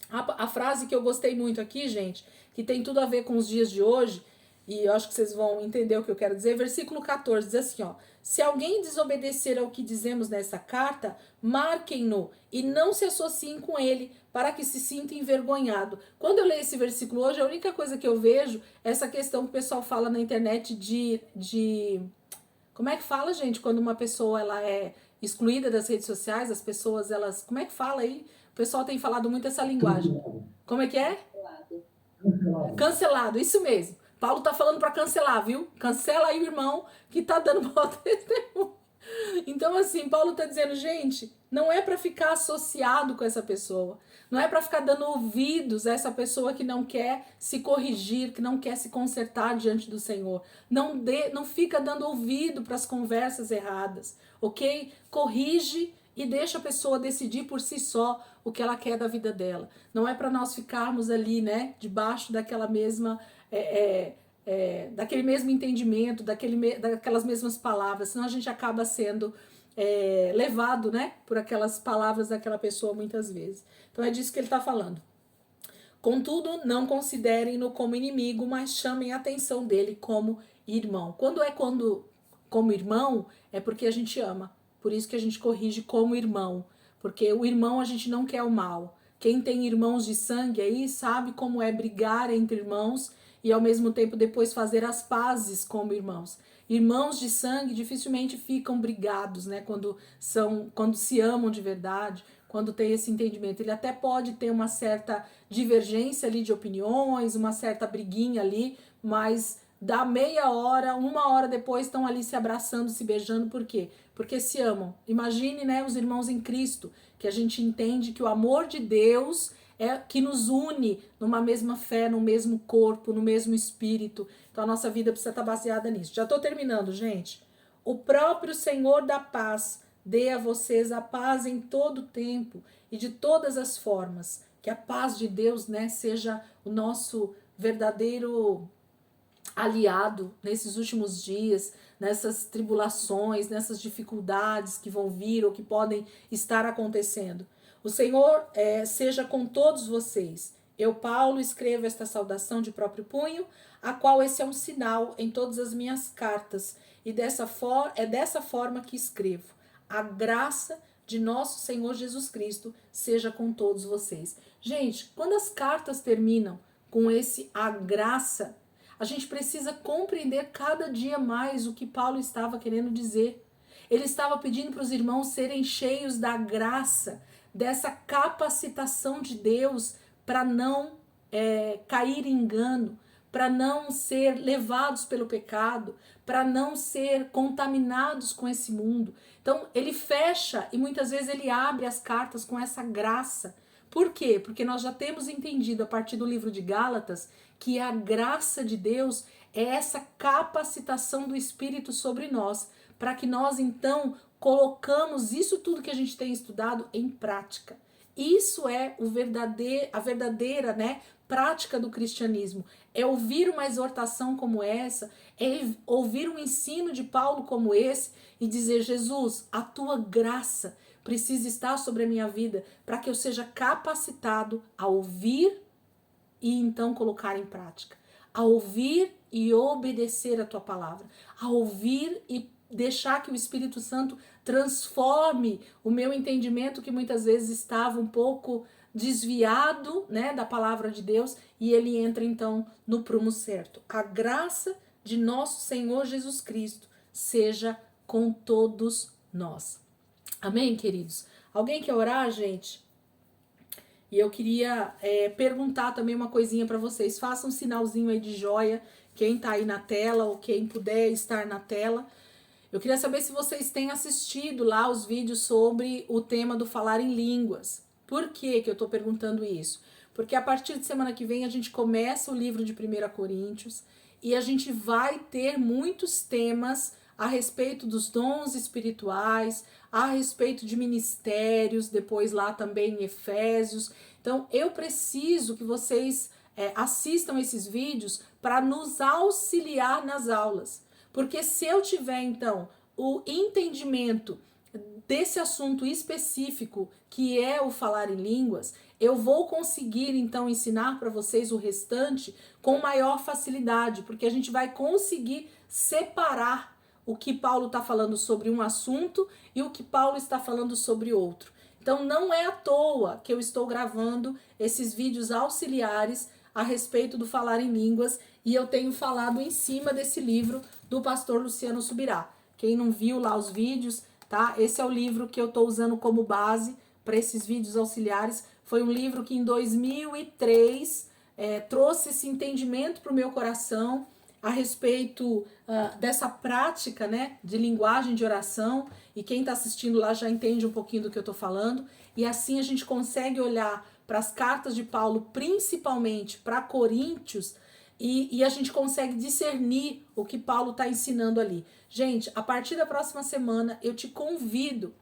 A frase que eu gostei muito aqui, gente, que tem tudo a ver com os dias de hoje, e eu acho que vocês vão entender o que eu quero dizer. Versículo 14 diz assim, ó: se alguém desobedecer ao que dizemos nessa carta, marquem-no e não se associem com ele, para que se sinta envergonhado. Quando eu leio esse versículo hoje, a única coisa que eu vejo é essa questão que o pessoal fala na internet de como é que fala, gente, quando uma pessoa ela é excluída das redes sociais, as pessoas, elas, como é que fala aí? O pessoal tem falado muito essa linguagem. Como é que é? Cancelado, isso mesmo. Paulo tá falando para cancelar, viu? Cancela aí o irmão que tá dando mau testemunho. Então, assim, Paulo tá dizendo, gente, não é para ficar associado com essa pessoa. Não é para ficar dando ouvidos a essa pessoa que não quer se corrigir, que não quer se consertar diante do Senhor. Não fica dando ouvido para as conversas erradas, ok? Corrige e deixa a pessoa decidir por si só o que ela quer da vida dela. Não é para nós ficarmos ali, né, debaixo daquela mesma, daquele mesmo entendimento, daquelas mesmas palavras, senão a gente acaba sendo levado, né, por aquelas palavras daquela pessoa muitas vezes. Então é disso que ele está falando. Contudo, não considerem-no como inimigo, mas chamem a atenção dele como irmão. Quando como irmão, é porque a gente ama. Por isso que a gente corrige como irmão. Porque o irmão a gente não quer o mal. Quem tem irmãos de sangue aí sabe como é brigar entre irmãos e ao mesmo tempo depois fazer as pazes como irmãos. Irmãos de sangue dificilmente ficam brigados, né? Quando se amam de verdade, quando tem esse entendimento. Ele até pode ter uma certa divergência ali de opiniões, uma certa briguinha ali, mas dá meia hora, uma hora depois estão ali se abraçando, se beijando. Por quê? Porque se amam. Imagine, né, os irmãos em Cristo, que a gente entende que o amor de Deus é que nos une numa mesma fé, no mesmo corpo, no mesmo espírito. Então a nossa vida precisa estar baseada nisso. Já estou terminando, gente. O próprio Senhor da paz dê a vocês a paz em todo tempo e de todas as formas. Que a paz de Deus, né, seja o nosso verdadeiro aliado nesses últimos dias, nessas tribulações, nessas dificuldades que vão vir ou que podem estar acontecendo. O Senhor seja com todos vocês. Eu, Paulo, escrevo esta saudação de próprio punho, a qual esse é um sinal em todas as minhas cartas, e dessa forma que escrevo. A graça de nosso Senhor Jesus Cristo seja com todos vocês. Gente, quando as cartas terminam com esse a graça, a gente precisa compreender cada dia mais o que Paulo estava querendo dizer. Ele estava pedindo para os irmãos serem cheios da graça, dessa capacitação de Deus para não cair em engano, para não ser levados pelo pecado, para não ser contaminados com esse mundo. Então, ele fecha e muitas vezes ele abre as cartas com essa graça. Por quê? Porque nós já temos entendido a partir do livro de Gálatas que a graça de Deus é essa capacitação do Espírito sobre nós, para que nós então colocamos isso tudo que a gente tem estudado em prática. Isso é a verdadeira, né, prática do cristianismo. É ouvir uma exortação como essa, é ouvir um ensino de Paulo como esse e dizer: Jesus, a tua graça precisa estar sobre a minha vida para que eu seja capacitado a ouvir e então colocar em prática. A ouvir e obedecer a tua palavra. A ouvir e deixar que o Espírito Santo transforme o meu entendimento, que muitas vezes estava um pouco desviado, né, da palavra de Deus, e ele entra então no prumo certo. A graça de nosso Senhor Jesus Cristo seja com todos nós. Amém, queridos? Alguém quer orar, gente? E eu queria perguntar também uma coisinha para vocês. Faça um sinalzinho aí de joia, quem tá aí na tela ou quem puder estar na tela. Eu queria saber se vocês têm assistido lá os vídeos sobre o tema do falar em línguas. Por que eu tô perguntando isso? Porque a partir de semana que vem a gente começa o livro de 1 Coríntios e a gente vai ter muitos temas a respeito dos dons espirituais, a respeito de ministérios, depois lá também em Efésios. Então eu preciso que vocês assistam esses vídeos para nos auxiliar nas aulas. Porque se eu tiver então o entendimento desse assunto específico que é o falar em línguas, eu vou conseguir então ensinar para vocês o restante com maior facilidade, porque a gente vai conseguir separar o que Paulo está falando sobre um assunto e o que Paulo está falando sobre outro. Então não é à toa que eu estou gravando esses vídeos auxiliares a respeito do falar em línguas e eu tenho falado em cima desse livro do pastor Luciano Subirá. Quem não viu lá os vídeos, tá? Esse é o livro que eu estou usando como base para esses vídeos auxiliares. Foi um livro que em 2003 trouxe esse entendimento para o meu coração a respeito dessa prática, né, de linguagem de oração, e quem está assistindo lá já entende um pouquinho do que eu estou falando, e assim a gente consegue olhar para as cartas de Paulo, principalmente para Coríntios, e a gente consegue discernir o que Paulo está ensinando ali. Gente, a partir da próxima semana eu te convido